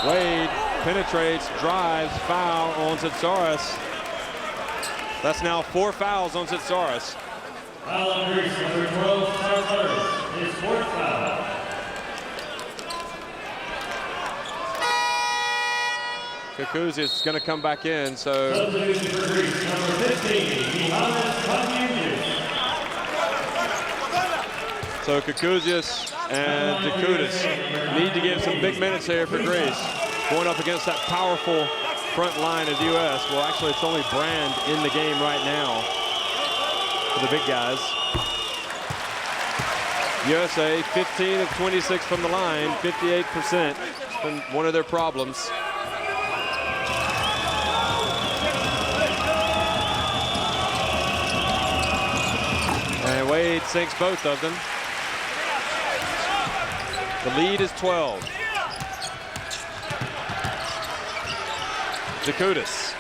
Wade penetrates, drives, foul on Tsitsaris. That's now 4 fouls on Tsitsaris. Foul on Greece, number 12, Tsitsaris, his 4th foul. Kikuzi is going to come back in, so. Substitution for Greece, number 15, Mohamed Kanyunis. So Kikuzius and Dakoudas need to give some big minutes here for Greece. Going up against that powerful front line of the U.S. Well, actually, it's only Brand in the game right now. for the big guys. USA 15 of 26 from the line, 58%. It's been one of their problems. And Wade sinks both of them. The lead is 12. Jakutis.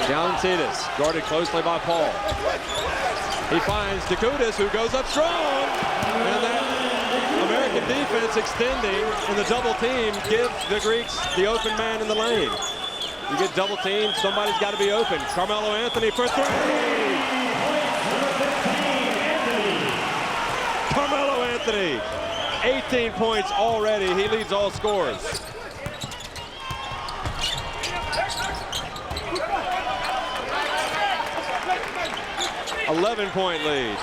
Diamantidis, guarded closely by Paul. He finds Jakutis, who goes up strong. And that American defense extending in the double team gives the Greeks the open man in the lane. You get double teamed, somebody's got to be open. Carmelo Anthony for three. Carmelo Anthony, 18 points already. He leads all scorers. $11-point lead.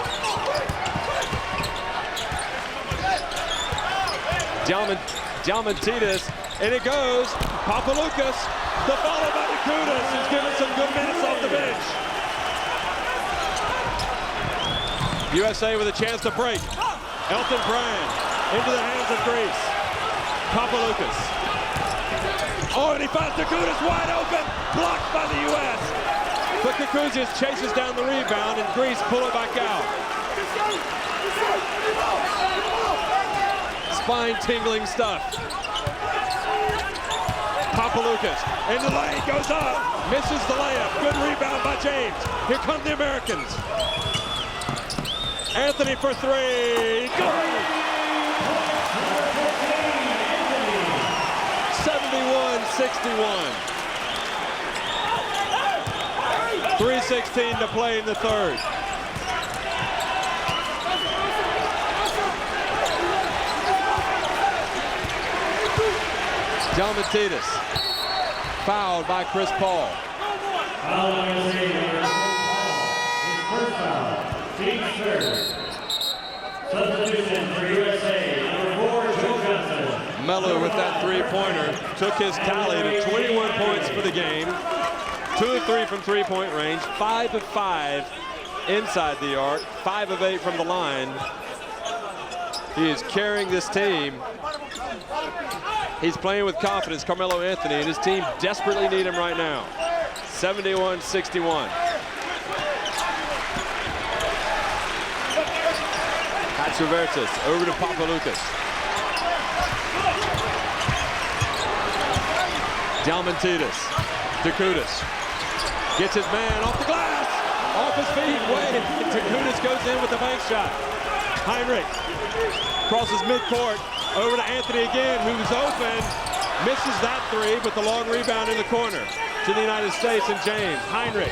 Diamantidis, and it goes. Papaloukas, the follow by Jakutis, who's given some good minutes off the bench. USA with a chance to break. Elton Brand into the hands of Greece. Papaloukas. Oh, and he finds Jakutis wide open, blocked by the U.S. But Kukuzius chases down the rebound, and Greece pull it back out. Spine-tingling stuff. Papaloukas in the lane, goes up, misses the layup. Good rebound by James. Here come the Americans. Anthony for three. Good. 71-61. 3:16 to play in the third. Diamantidis fouled by Chris Paul. Foul number 3, number 4, his first foul, team's third. Substitution for USA, number 4, Joe Johnson. Melo with that three-pointer took his tally to 21 points for the game. 2 of 3 from three-point range, 5 of 5 inside the arc, 5 of 8 from the line. He is carrying this team. He's playing with confidence, Carmelo Anthony, and his team desperately need him right now. 71-61. Hatzovertis over to Papaloukas. Diamantidis, Jakutis. Gets his man off the glass, off his feet. Wade. Jakutis goes in with the bank shot. Heinrich crosses midcourt over to Anthony again, who's open. Misses that three, but the long rebound in the corner to the United States and James. Heinrich.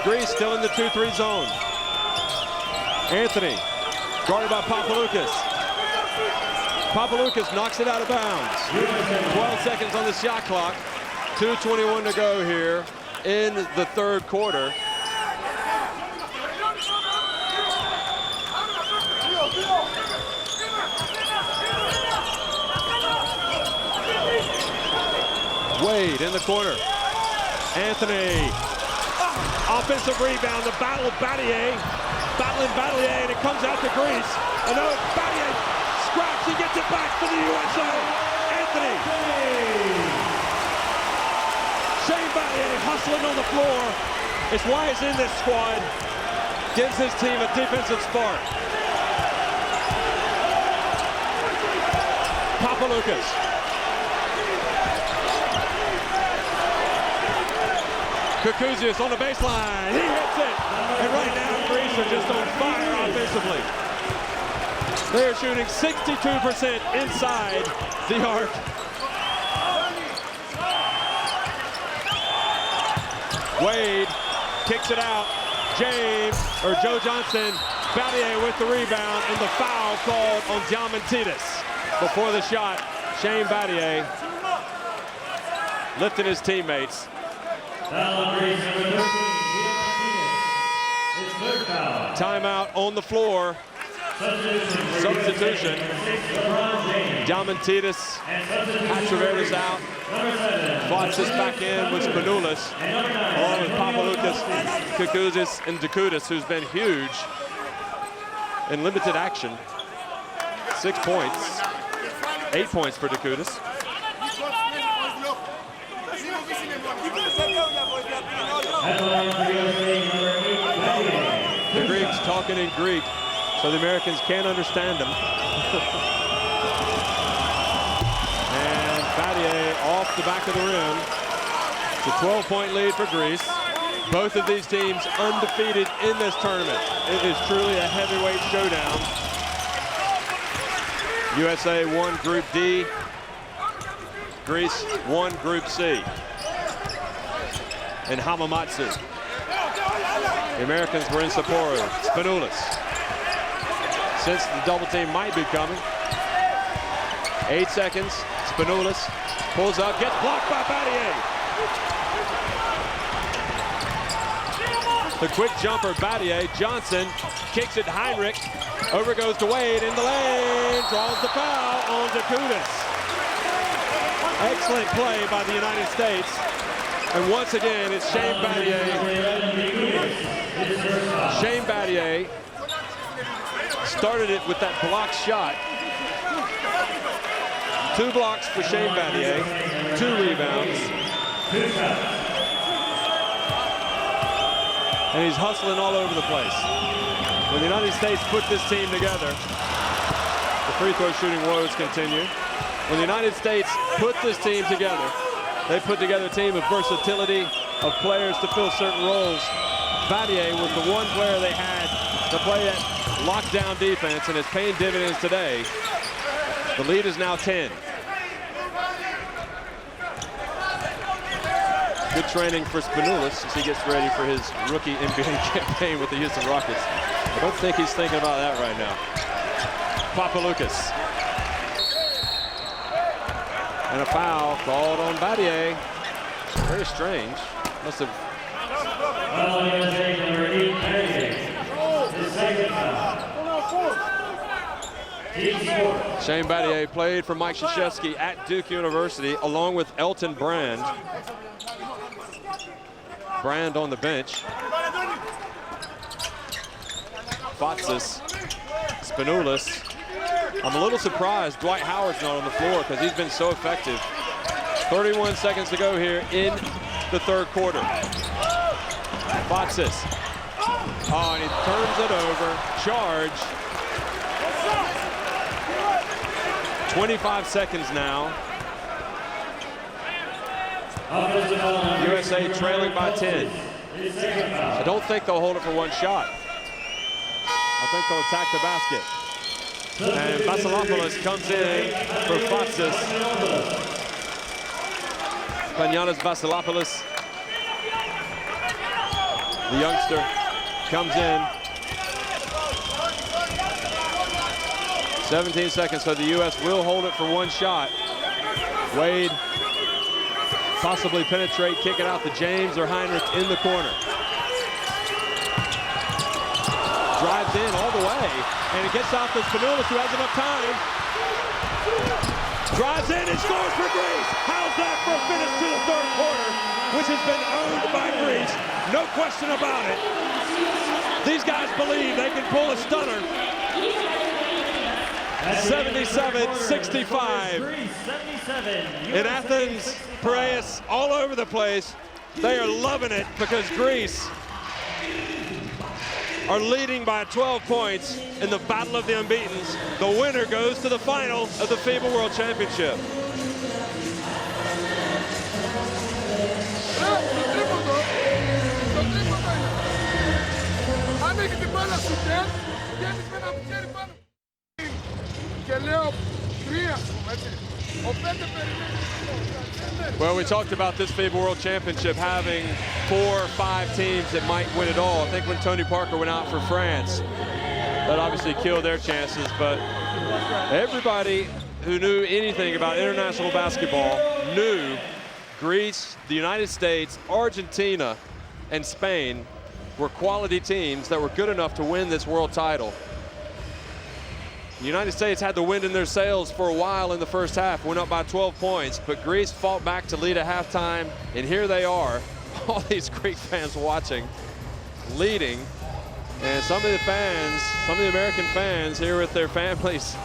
Greece still in the 2-3 zone. Anthony guarded by Papaloukas. Papaloukas knocks it out of bounds. 12 seconds on the shot clock. 2:21 to go here in the third quarter. Wade in the corner. Anthony. Offensive rebound. The battle of Battier. Battling Battier, and it comes out to Greece. And now Battier scraps. He gets it back for the USA. Anthony. Shane Battier hustling on the floor. It's why he's in this squad. Gives his team a defensive spark. Papaloukas. Kukuzius on the baseline. He hits it. And right now, Greece are just on fire offensively. They are shooting 62% inside the arc. Wade kicks it out. James, or Joe Johnson, Battier with the rebound, and the foul called on Diamantidis. Before the shot, Shane Battier lifting his teammates. Foul on Greece, number 13, Diamantidis. His third foul. Timeout on the floor. Substitution. Diamantidis, Hatravertis out. Foxes back in with Spanoulis, along with Papaloukas, Kukuzis, and Dakudis, who's been huge in limited action. 6 points, 8 points for Dakudis. The Greeks talking in Greek, so the Americans can't understand them. And Battier off the back of the rim. It's a 12-point lead for Greece. Both of these teams undefeated in this tournament. It is truly a heavyweight showdown. USA won Group D. Greece won Group C. In Hamamatsu. The Americans were in Sapporo. Spanoulis. Since the double team might be coming. 8 seconds. Spanoulis pulls up, gets blocked by Battier. The quick jumper, Battier. Johnson kicks it, Heinrich. Over goes to Wade in the lane. Draws the foul on Dakudis. Excellent play by the United States. And once again, it's Shane Battier. Shane Battier started it with that block shot. 2 blocks for Shane Battier, 2 rebounds. And he's hustling all over the place. When the United States put this team together, the free throw shooting woes continue. When the United States put this team together, they put together a team of versatility, of players to fill certain roles. Battier was the one player they had to play that lockdown defense, and it's paying dividends today. The lead is now 10. Good training for Spanoulis as he gets ready for his rookie NBA campaign with the Houston Rockets. I don't think he's thinking about that right now. Papaloukas. And a foul called on Battier. Very strange. Must have. Shane Battier played for Mike Krzyzewski at Duke University, along with Elton Brand. Brand on the bench. Foxes, Spanoulis. I'm a little surprised Dwight Howard's not on the floor because he's been so effective. 31 seconds to go here in the third quarter. Foxes. Oh, and he turns it over. Charge. 25 seconds now. USA trailing by 10. I don't think they'll hold it for one shot. I think they'll attack the basket. And Vasilopoulos comes in for Foxes. Panyanas Vasilopoulos, the youngster, comes in. 17 seconds, so the U.S. will hold it for one shot. Wade possibly penetrate, kick it out to James or Heinrich in the corner. Drives in all the way, and it gets out to Spanoulis, who has enough time. Drives in and scores for Greece. How's that for a finish to the third quarter, which has been owned by Greece? No question about it. These guys believe they can pull a stunner. 77-65. In Athens, Piraeus, all over the place. They are loving it because Greece are leading by 12 points in the Battle of the Unbeatens. The winner goes to the final of the FIBA World Championship. Well, we talked about this FIBA World Championship having 4 or 5 teams that might win it all. I think when Tony Parker went out for France, that obviously killed their chances, but everybody who knew anything about international basketball knew Greece, the United States, Argentina, and Spain were quality teams that were good enough to win this world title. The United States had the wind in their sails for a while in the first half, went up by 12 points, but Greece fought back to lead at halftime, and here they are, all these Greek fans watching, leading, and some of the fans, some of the American fans here with their families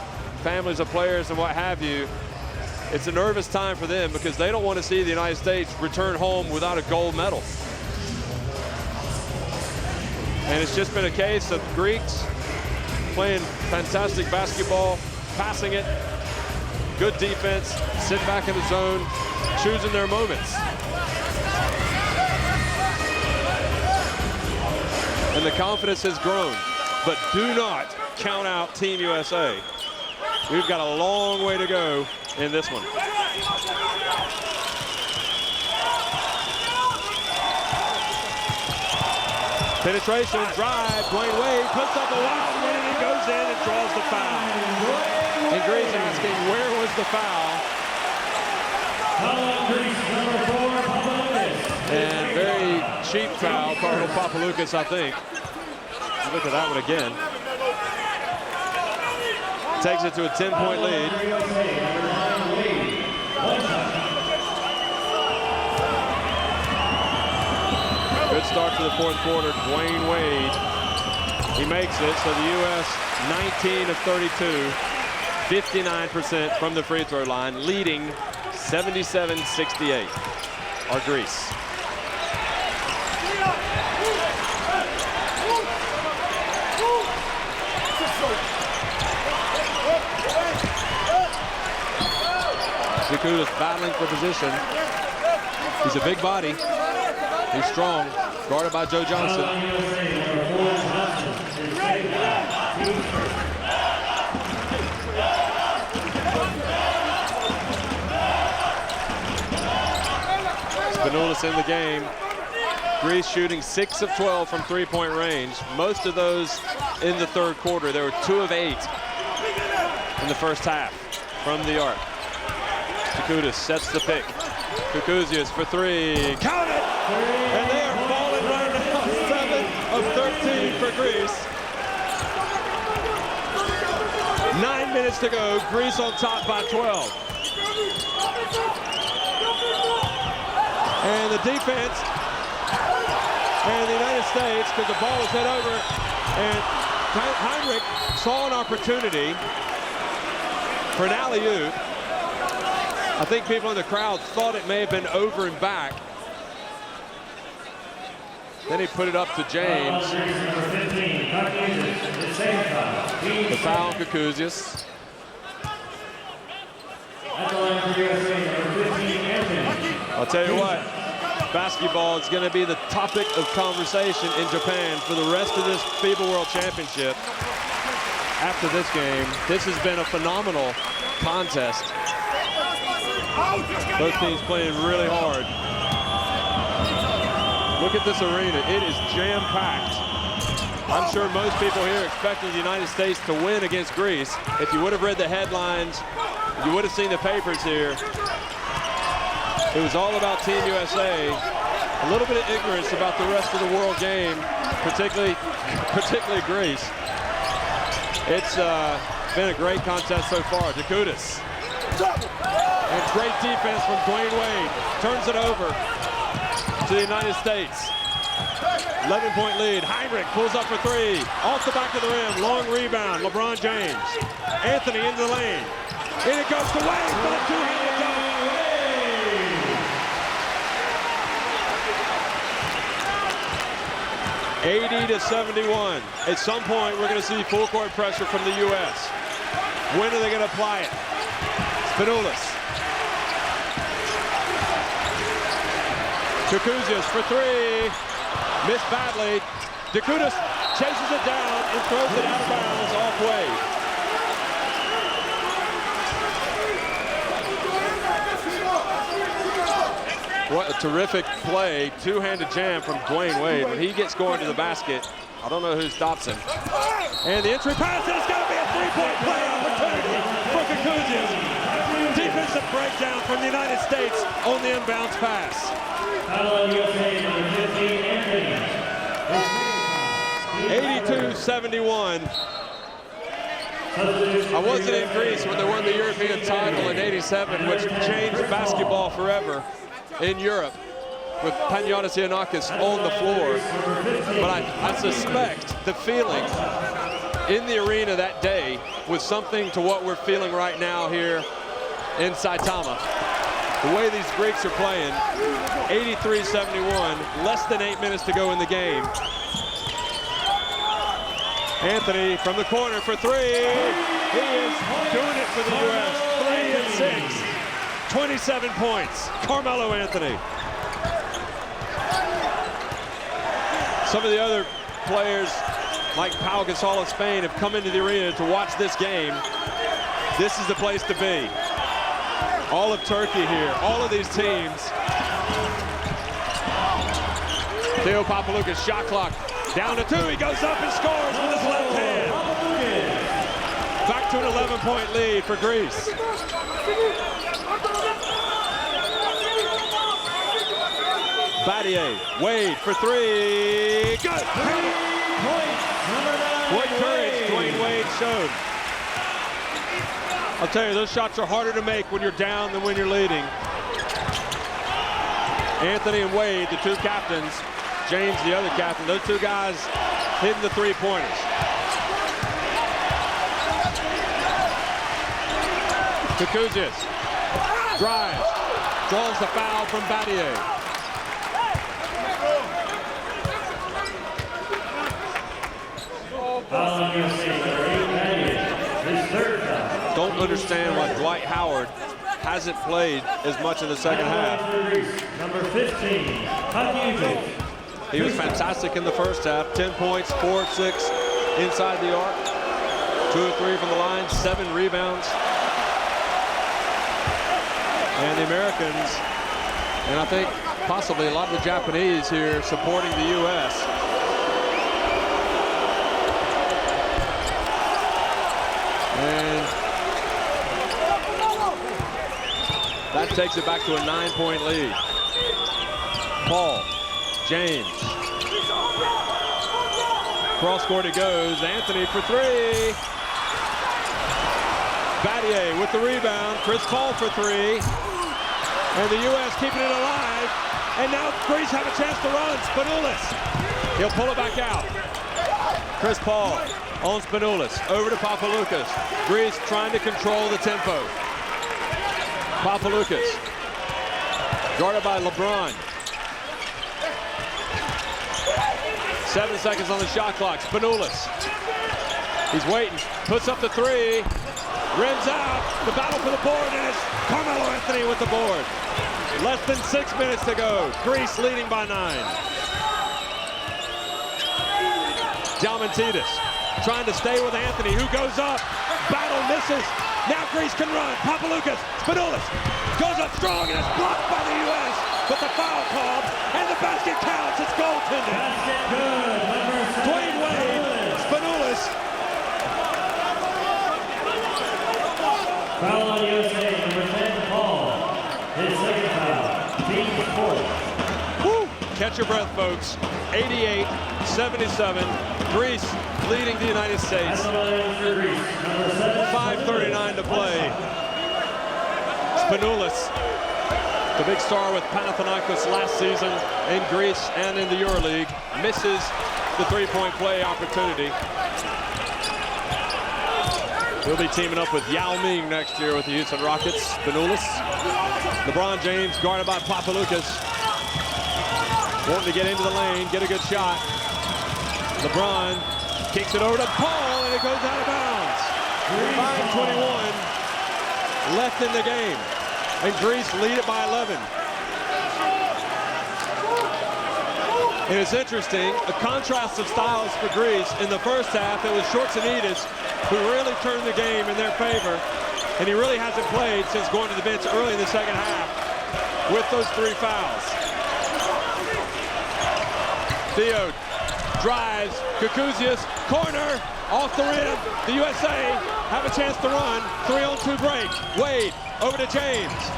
of players and what have you, it's a nervous time for them because they don't want to see the United States return home without a gold medal. And it's just been a case of Greeks playing fantastic basketball, passing it, good defense, sitting back in the zone, choosing their moments. And the confidence has grown, but do not count out Team USA. We've got a long way to go in this one. Penetration, drive, Dwayne Wade puts up a wild one and he goes in and draws the foul. And Greece asking, where was the foul? And very cheap foul, Cardinal Papaloukas, I think. Look at that one again. Takes it to a 10-point lead. Good start to the fourth quarter. Dwayne Wade, he makes it. So the U.S. 19 of 32, 59% from the free throw line, leading 77-68. Our Greece. Zakutas battling for position. He's a big body. He's strong. Guarded by Joe Johnson. Spanoulis in the game. Greece shooting 6 of 12 from three-point range. Most of those in the third quarter. There were 2 of 8 in the first half from the arc. Zakutas sets the pick. Kukuzius for 3. Count it! And they are falling right now. 7 of 13 for Greece. 9 minutes to go. Greece on top by 12. And the defense and the United States, because the ball was hit over, and Heinrich saw an opportunity for an alley-oop. I think people in the crowd thought it may have been over and back. Then he put it up to James. The foul on Kukuzius. I'll tell you what, basketball is going to be the topic of conversation in Japan for the rest of this FIBA World Championship. After this game, this has been a phenomenal contest. Both teams playing really hard. Look at this arena. It is jam-packed. I'm sure most people here expecting the United States to win against Greece. If you would have read the headlines, you would have seen the papers here. It was all about Team USA. A little bit of ignorance about the rest of the world game, particularly Greece. It's been a great contest so far. Zakutas. And great defense from Dwayne Wade. Turns it over to the United States. 11-point lead. Heinrich pulls up for 3. Off the back of the rim. Long rebound. LeBron James. Anthony into the lane. In it goes to Wade for the two-handed dunk. 80-71. At some point, we're going to see full court pressure from the U.S. When are they going to apply it? Spanoulis. Kukuzius for 3. Missed badly. Zakutas chases it down and throws it out of bounds off Wade. What a terrific play. Two-handed jam from Dwayne Wade. When he gets going to the basket, I don't know who stops him. And the entry pass, and it's going to be a three-point play opportunity for Kukuzius. Defensive breakdown from the United States on the inbounds pass. 82-71. I wasn't in Greece when they won the European title in '87, which changed basketball forever in Europe, with Panagiotis Giannakis on the floor. But I suspect the feeling in the arena that day was something to what we're feeling right now here in Saitama. The way these Greeks are playing, 83-71, less than 8 minutes to go in the game. Anthony from the corner for three. He is doing it for the U.S. 3 and 6. 27 points. Carmelo Anthony. Some of the other players, like Pau Gasol of Spain, have come into the arena to watch this game. This is the place to be. All of Turkey here, all of these teams. Theo Papaloukas, shot clock down to 2. He goes up and scores with his left hand. Back to an 11-point lead for Greece. Battier, Wade for 3. Good. What courage Dwayne Wade showed. I'll tell you, those shots are harder to make when you're down than when you're leading. Anthony and Wade, the two captains. James, the other captain. Those two guys hitting the three-pointers. Kukuzius drives, draws the foul from Battier. Don't understand why Dwight Howard hasn't played as much in the second half. Number 15, Hakuji. He was fantastic in the first half. 10 points, 4 of 6 inside the arc. 2 of 3 from the line, 7 rebounds. And the Americans, and I think possibly a lot of the Japanese here supporting the U.S. And that takes it back to a 9-point lead. Paul, James. Cross court it goes. Anthony for 3. Battier with the rebound. Chris Paul for 3. And the U.S. keeping it alive. And now Greece have a chance to run. Spanoulis. He'll pull it back out. Chris Paul on Spanoulis. Over to Papaloukas. Greece trying to control the tempo. Papaloukas. Guarded by LeBron. 7 seconds on the shot clock. Spanoulis. He's waiting. Puts up the 3. Rims out. The battle for the board, and it's Carmelo Anthony with the board. Less than 6 minutes to go. Greece leading by 9. Diamantidis trying to stay with Anthony, who goes up. Battle misses. Now Greece can run. Papaloukas. Spanoulis goes up strong, and it's blocked by the U.S. But the foul called, and the basket counts. It's goaltending. Basket good. Dwayne Wade. Spanoulis. Foul on USA, number 10, Paul. His second foul. Team fourth. Woo. Catch your breath, folks. 88-77. Greece leading the United States. 5:39 to play. Spanoulis, the big star with Panathinaikos last season in Greece and in the EuroLeague, misses the three-point play opportunity. He'll be teaming up with Yao Ming next year with the Houston Rockets. Spanoulis. LeBron James guarded by Papaloukas. Wanting to get into the lane, get a good shot. LeBron kicks it over to Paul, and it goes out of bounds. 5:21 left in the game, and Greece lead it by 11. And it's interesting, a contrast of styles for Greece. In the first half, it was Shortsinidis who really turned the game in their favor, and he really hasn't played since going to the bench early in the second half with those 3 fouls. Theo drives, Kukuzius, corner, off the rim. The USA have a chance to run. 3-on-2 break. Wade over to James.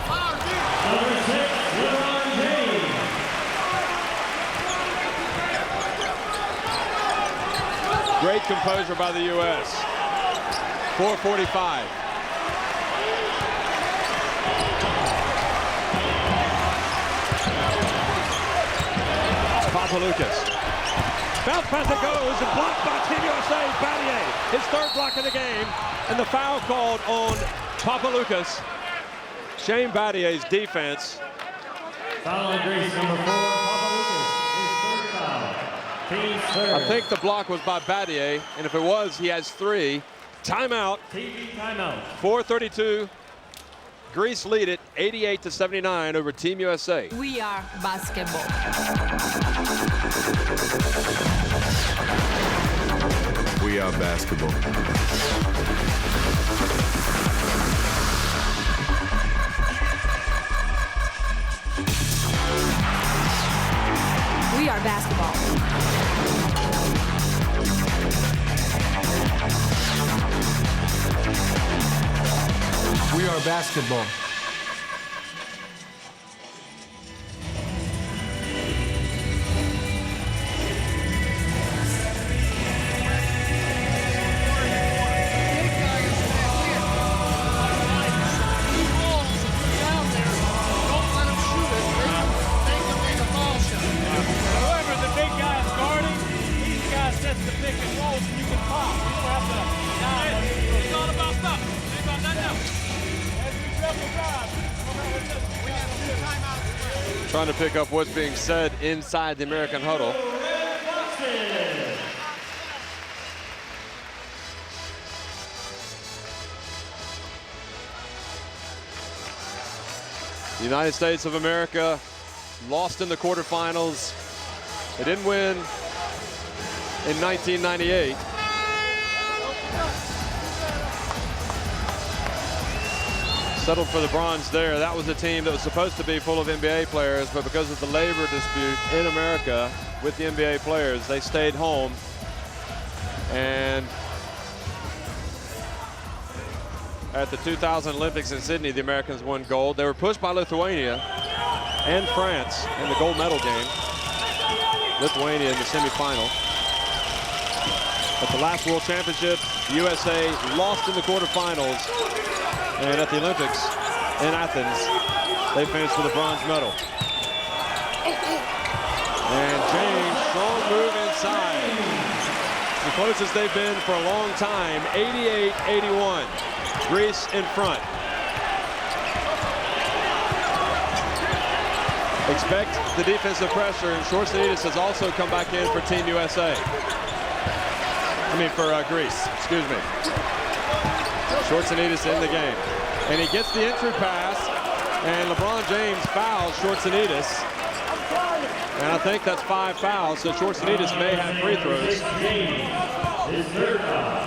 Number 6, LeBron James. Great composure by the U.S. 4:45. Papaloukas. Bounce pass it goes and blocked by Team USA. Battier, his third block of the game, and the foul called on Papaloukas. Shane Battier's defense. Foul on Greece, number 4, Papaloukas. His third foul. Team third. I think the block was by Battier, and if it was, he has 3. Timeout. TV timeout. 4:32. Greece lead it 88-79 over Team USA. We are basketball. We are basketball. We are basketball. We are basketball. Trying to pick up what's being said inside the American huddle. The United States of America lost in the quarterfinals. They didn't win in 1998. Settled for the bronze there. That was a team that was supposed to be full of NBA players, but because of the labor dispute in America with the NBA players, they stayed home. And at the 2000 Olympics in Sydney, the Americans won gold. They were pushed by Lithuania and France in the gold medal game. Lithuania in the semifinal. At the last World Championship, the USA lost in the quarterfinals. And at the Olympics in Athens, they finished with a bronze medal. And James, strong move inside. The closest they've been for a long time, 88-81. Greece in front. Expect the defensive pressure, and Shortsidis has also come back in for Team USA. For Greece, excuse me. Shortsidis in the game. And he gets the entry pass, and LeBron James fouls Shortsidis. And I think that's 5 fouls, so Shortsidis may have free throws. His third foul.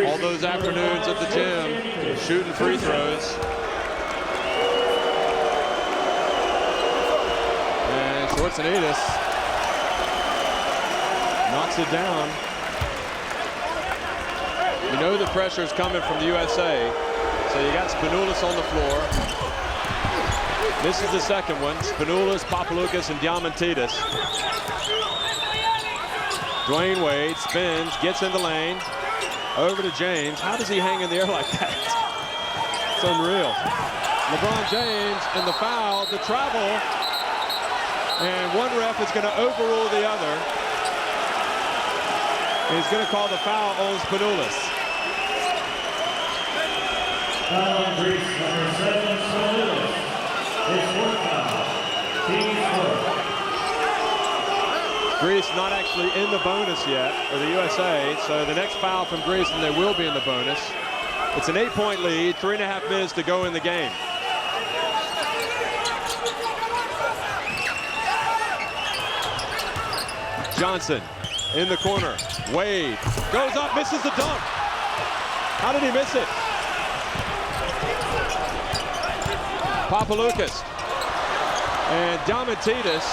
All those afternoons at the gym, shooting free throws. And Shortsidis knocks it down. You know the pressure is coming from the USA. So you got Spanoulis on the floor. This is the second one. Spanoulis, Papaloukas, and Diamantidis. Dwayne Wade spins, gets in the lane. Over to James. How does he hang in the air like that? It's unreal. LeBron James and the foul, the travel. And one ref is going to overrule the other. He's going to call the foul on Spanoulis. Foul on Greece, number 7, Spanoulis. His fourth foul. Team fourth. Greece not actually in the bonus yet, or the USA, so the next foul from Greece, and they will be in the bonus. It's an 8-point lead, 3.5 minutes to go in the game. Johnson in the corner. Wade goes up, misses the dunk. How did he miss it? Papaloukas and Diamantidis,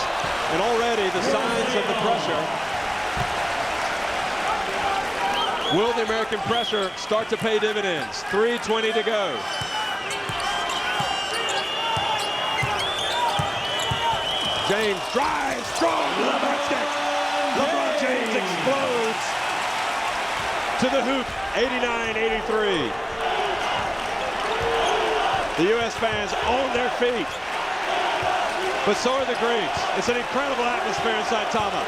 and already the signs of the pressure. Will the American pressure start to pay dividends? 3:20 to go. James drives, strong, left stick. to the hoop, 89-83. The U.S. fans on their feet, but so are the Greeks. It's an incredible atmosphere inside Tama.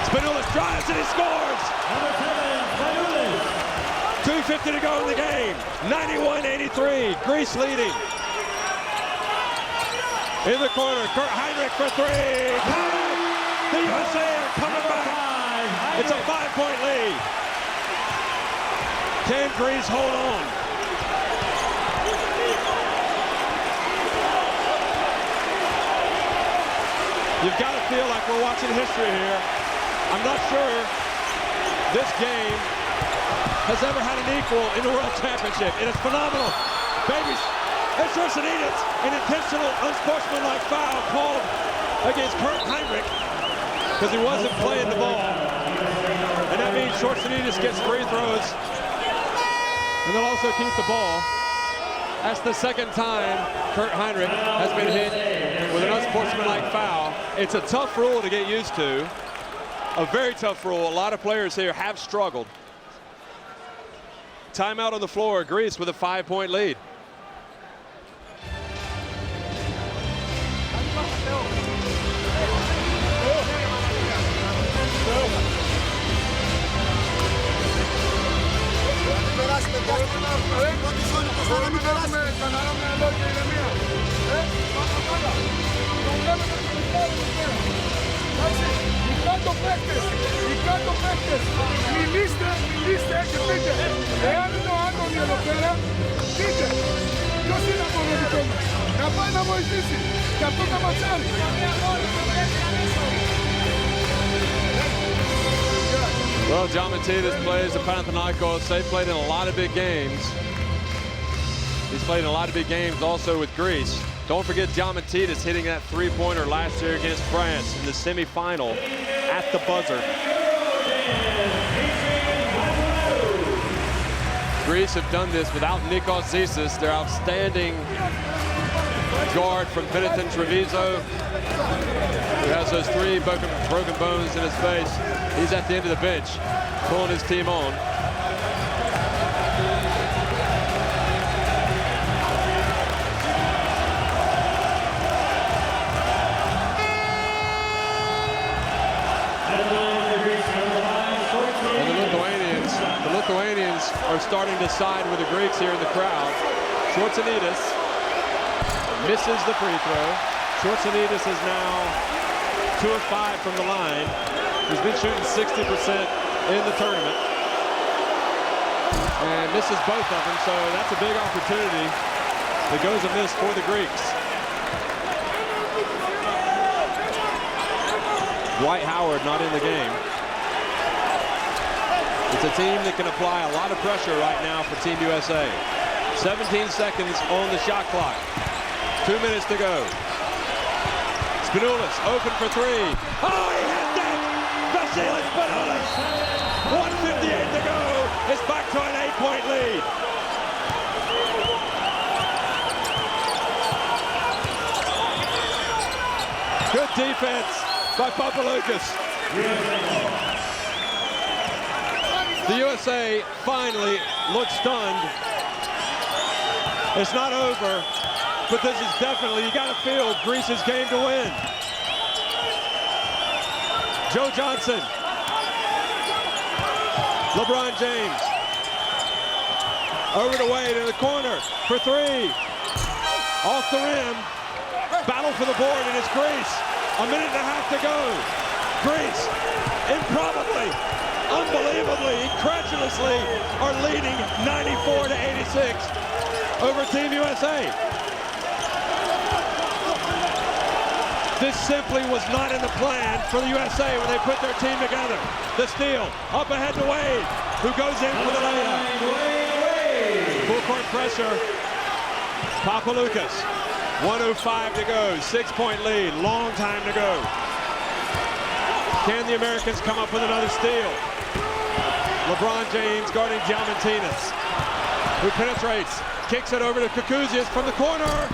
Spanulis drives and he scores! Number 7, Spanulis. 2:50 to go in the game. 91-83. Greece leading. In the corner, Kurt Heinrich for three. The USA are coming back. It's a 5-point lead. Can Greece hold on? You've got to feel like we're watching history here. I'm not sure this game has ever had an equal in the World Championship. It is phenomenal. Babies, it's Schwarzenegger, an intentional, unsportsmanlike foul called against Kurt Heinrich because he wasn't playing the ball. And that means Schwarzenegger gets free throws. And they'll also keep the ball. That's the second time Kurt Heinrich has been hit with an unsportsmanlike foul. It's a tough rule to get used to. A very tough rule. A lot of players here have struggled. Timeout on the floor. Greece with a 5-point lead. Μιλήστε και πείτε, εάν είναι ο Άντωνη εδώ πέρα, πείτε, ποιος είναι από το δικό μας, να πάει να βοηθήσει, και αυτό θα ματσάρει. Well, Diamantidis plays the Panathinaikos. They played in a lot of big games. He's played in a lot of big games also with Greece. Don't forget Diamantidis hitting that three-pointer last year against France in the semifinal at the buzzer. Greece have done this without Nikos Zisis, their outstanding guard from Benetton Treviso, who has those three broken bones in his face. He's at the end of the bench, pulling his team on. And the Lithuanians are starting to side with the Greeks here in the crowd. Schwarzenegger misses the free throw. Schwarzenegger is now 2 of 5 from the line. He's been shooting 60% in the tournament and misses both of them, so that's a big opportunity that goes amiss for the Greeks. Dwight Howard not in the game. It's a team that can apply a lot of pressure right now for Team USA. 17 seconds on the shot clock. 2 minutes to go. Spanulis open for three. Oh, he hit that! Vasilis Spanulis! 1:58 to go. It's back to an 8-point lead. Good defense by Papaloukas. The USA finally looks stunned. It's not over, but this is definitely, you gotta feel, Greece's game to win. Joe Johnson. LeBron James. Over to Wade in the corner for three. Off the rim. Battle for the board, and it's Greece. 1.5 minutes to go. Greece, improbably, unbelievably, incredulously, are leading 94-86 over Team USA. This simply was not in the plan for the USA when they put their team together. The steal, up ahead to Wade, who goes in for the layup. Full court pressure. Papaloukas, 1:05 to go, 6-point lead, long time to go. Can the Americans come up with another steal? LeBron James guarding Diamantidis, who penetrates, kicks it over to Kukuzias from the corner.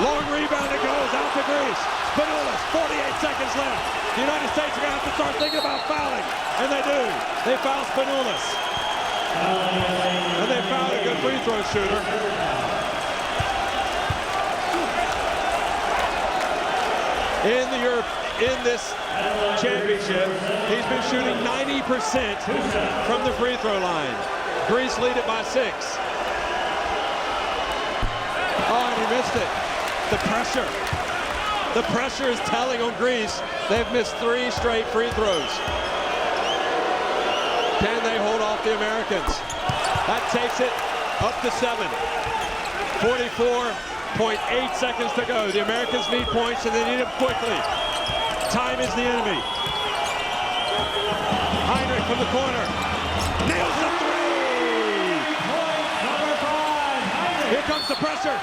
Long rebound, it goes out to Greece. Spanoulis, 48 seconds left. The United States are going to have to start thinking about fouling. And they do. They foul Spanoulis. And they fouled a good free throw shooter. In this championship, he's been shooting 90% from the free throw line. Greece lead it by 6. Oh, and he missed it. The pressure is telling on Greece. They've missed 3 straight free throws. Can they hold off the Americans? That takes it up to 7. 44.8 seconds to go. The Americans need points, and they need them quickly. Time is the enemy. Heinrich from the corner. Nails the 3! Here comes the pressure.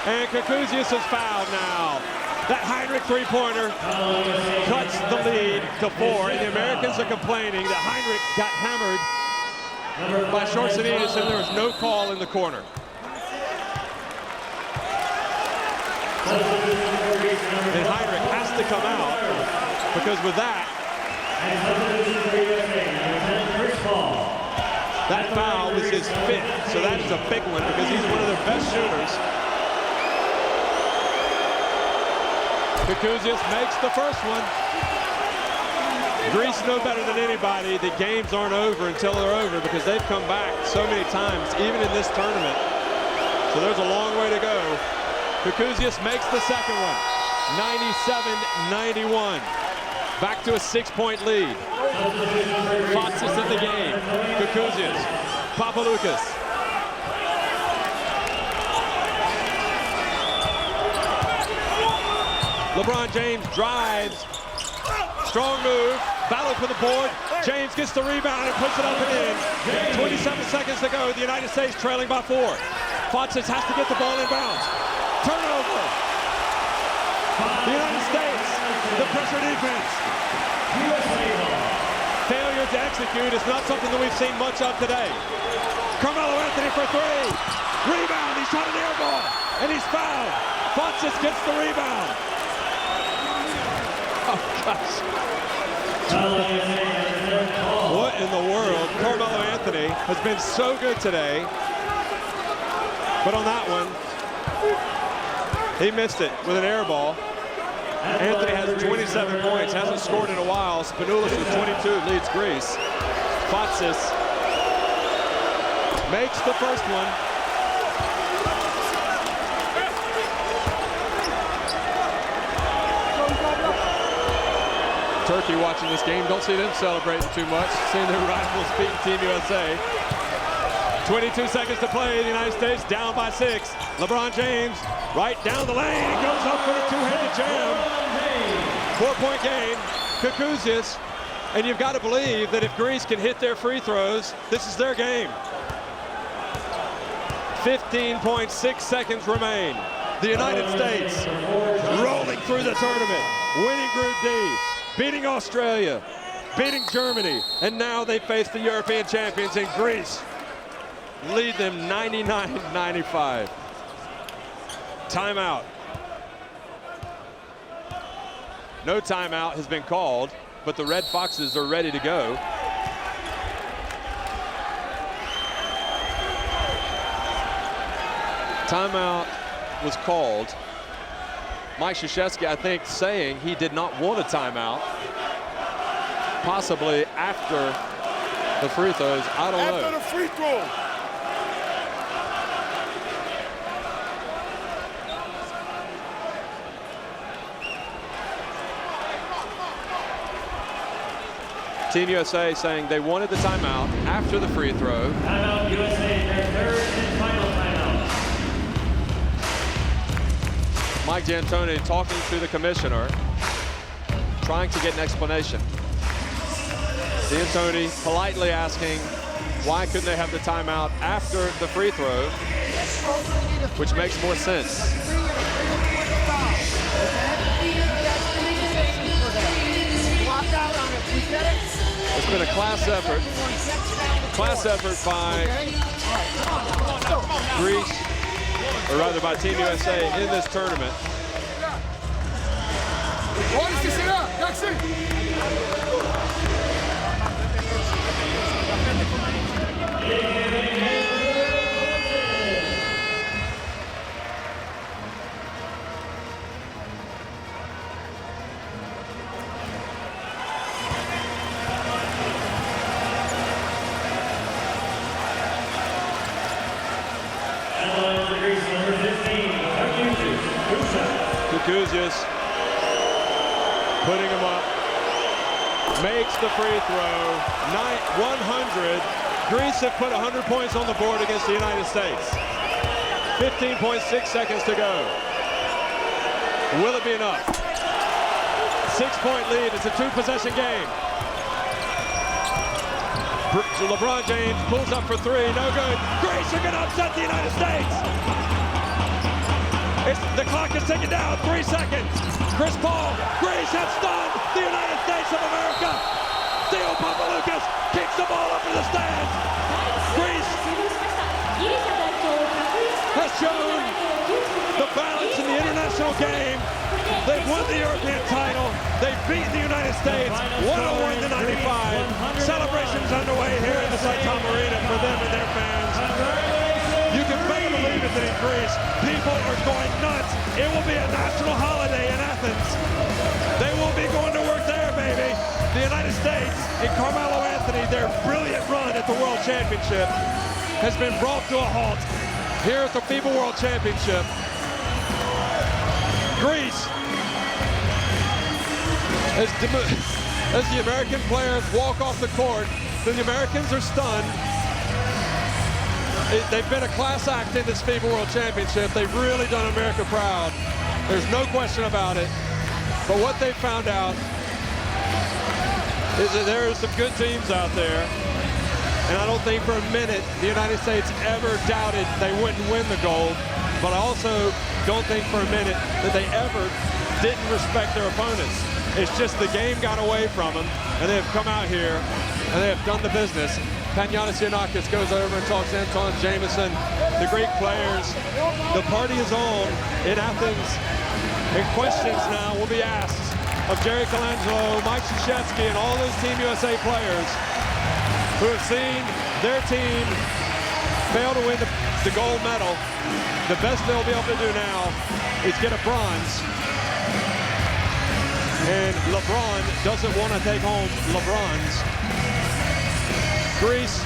And Kukuzius is fouled now. That Heinrich three-pointer cuts the lead to 4. And the Americans are complaining that Heinrich got hammered by Shortsinides, and there was no call in the corner. And Heinrich has to come out, because with that foul was his 5th, so that is a big one because he's one of their best shooters. Kukuzius makes the first one. Greece know better than anybody that games aren't over until they're over, because they've come back so many times, even in this tournament. So there's a long way to go. Kukuzius makes the second one. 97-91. Back to a 6-point lead. Fatsis in the game. Kukuzius. Papaloukas. LeBron James drives. Strong move. Battle for the board. James gets the rebound and puts it up and in. 27 seconds to go. The United States trailing by 4. Fatsis has to get the ball in bounds. Turnover. The United States, the pressure defense. Failure to execute is not something that we've seen much of today. Carmelo Anthony for 3. Rebound, he's shot an air ball, and he's fouled. Fatsis gets the rebound. Oh, gosh. What in the world? Carmelo Anthony has been so good today, but on that one, he missed it with an air ball. Anthony has 27 points, hasn't scored in a while. Spanoulis with 22 leads Greece. Fatsis makes the first one. Turkey watching this game, don't see them celebrating too much, seeing their rivals beating Team USA. 22 seconds to play. The United States down by 6. LeBron James right down the lane. He goes up for the two-handed jam. 4-point game. Kukuzius. And you've got to believe that if Greece can hit their free throws, this is their game. 15.6 seconds remain. The United States rolling through the tournament, winning Group D, beating Australia, beating Germany, and now they face the European champions in Greece. Lead them 99-95. Timeout. No timeout has been called, but the Red Foxes are ready to go. Timeout was called. Mike Krzyzewski, I think, saying he did not want a timeout. Possibly after the free throws. I don't know. After the free throw. Team USA saying they wanted the timeout after the free throw. Timeout USA, their third and final timeout. Mike D'Antoni talking to the commissioner, trying to get an explanation. D'Antoni politely asking why couldn't they have the timeout after the free throw, which makes more sense. It's been a class effort by Greece or rather by Team USA in this tournament. Olha esse será, Jackson. Kukuzius putting him up, makes the free throw, 100. Greece have put 100 points on the board against the United States. 15.6 seconds to go. Will it be enough? 6-point lead, it's a 2-possession game. LeBron James pulls up for 3, no good. Greece are gonna upset the United States. The clock is ticking down, 3 seconds. Chris Paul, Greece has stunned the United States of America. Theo Papaloukas kicks the ball up in the stands. Greece has shown the balance in the international game. They've won the European title. They've beaten the United States 101-95. Celebrations underway here in the Saitama Arena for them and their fans. You can better believe it that in Greece, people are going nuts. It will be a national holiday in Athens. They will be going to work there, baby. The United States and Carmelo Anthony, their brilliant run at the World Championship has been brought to a halt here at the FIBA World Championship. Greece, as the American players walk off the court, the Americans are stunned. They've been a class act in this FIBA World Championship. They've really done America proud. There's no question about it. But what they found out is that there are some good teams out there. And I don't think for a minute the United States ever doubted they wouldn't win the gold. But I also don't think for a minute that they ever didn't respect their opponents. It's just the game got away from them, and they have come out here and they have done the business. Panathinaikos goes over and talks to Anton Jameson, the Greek players. The party is on in Athens, and questions now will be asked of Jerry Colangelo, Mike Krzyzewski, and all those Team USA players who have seen their team fail to win the gold medal. The best they'll be able to do now is get a bronze. And LeBron doesn't want to take home LeBron's. Greece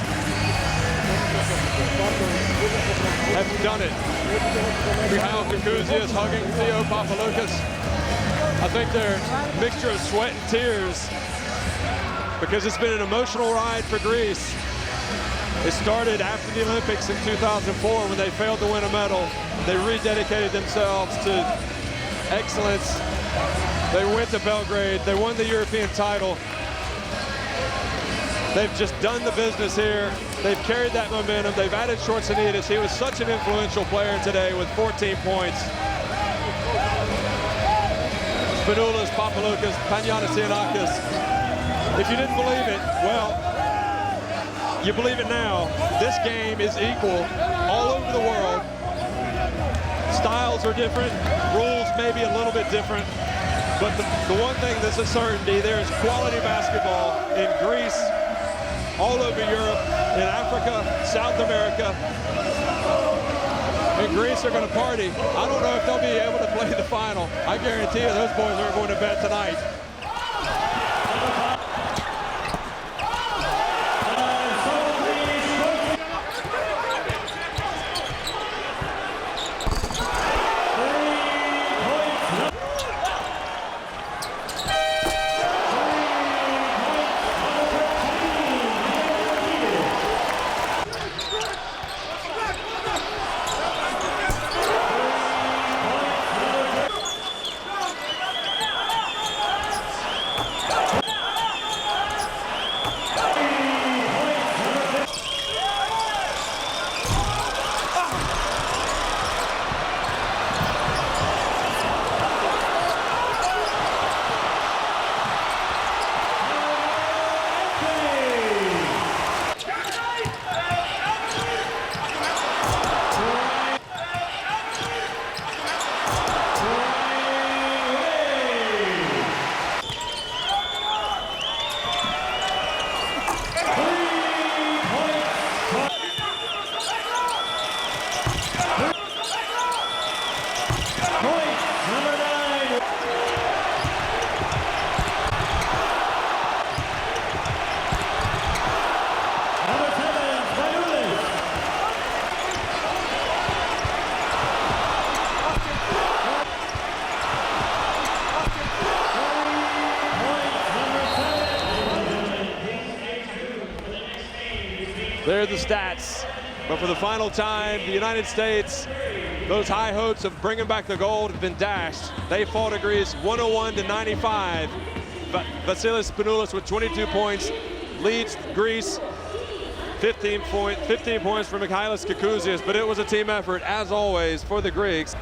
have done it. Mikhail Kukuzius hugging Theo Papaloukas. I think they're a mixture of sweat and tears because it's been an emotional ride for Greece. It started after the Olympics in 2004 when they failed to win a medal. They rededicated themselves to excellence. They went to Belgrade. They won the European title. They've just done the business here. They've carried that momentum. They've added Schwarzenegger. He was such an influential player today with 14 points. Spanoulis, Papaloukas, Panathinaikos. If you didn't believe it, well, you believe it now. This game is equal all over the world. Styles are different. Rules may be a little bit different. But the one thing that's a certainty, there is quality basketball in Greece, all over Europe, in Africa, South America. And Greece are going to party. I don't know if they'll be able to play the final. I guarantee you those boys are going to bed tonight. the stats. But for the final time, the United States, those high hopes of bringing back the gold have been dashed. They fall to Greece 101-95. Vasilis Panoulis with 22 points leads Greece. 15 points for Mikhailis Kakouzias, but it was a team effort, as always, for the Greeks.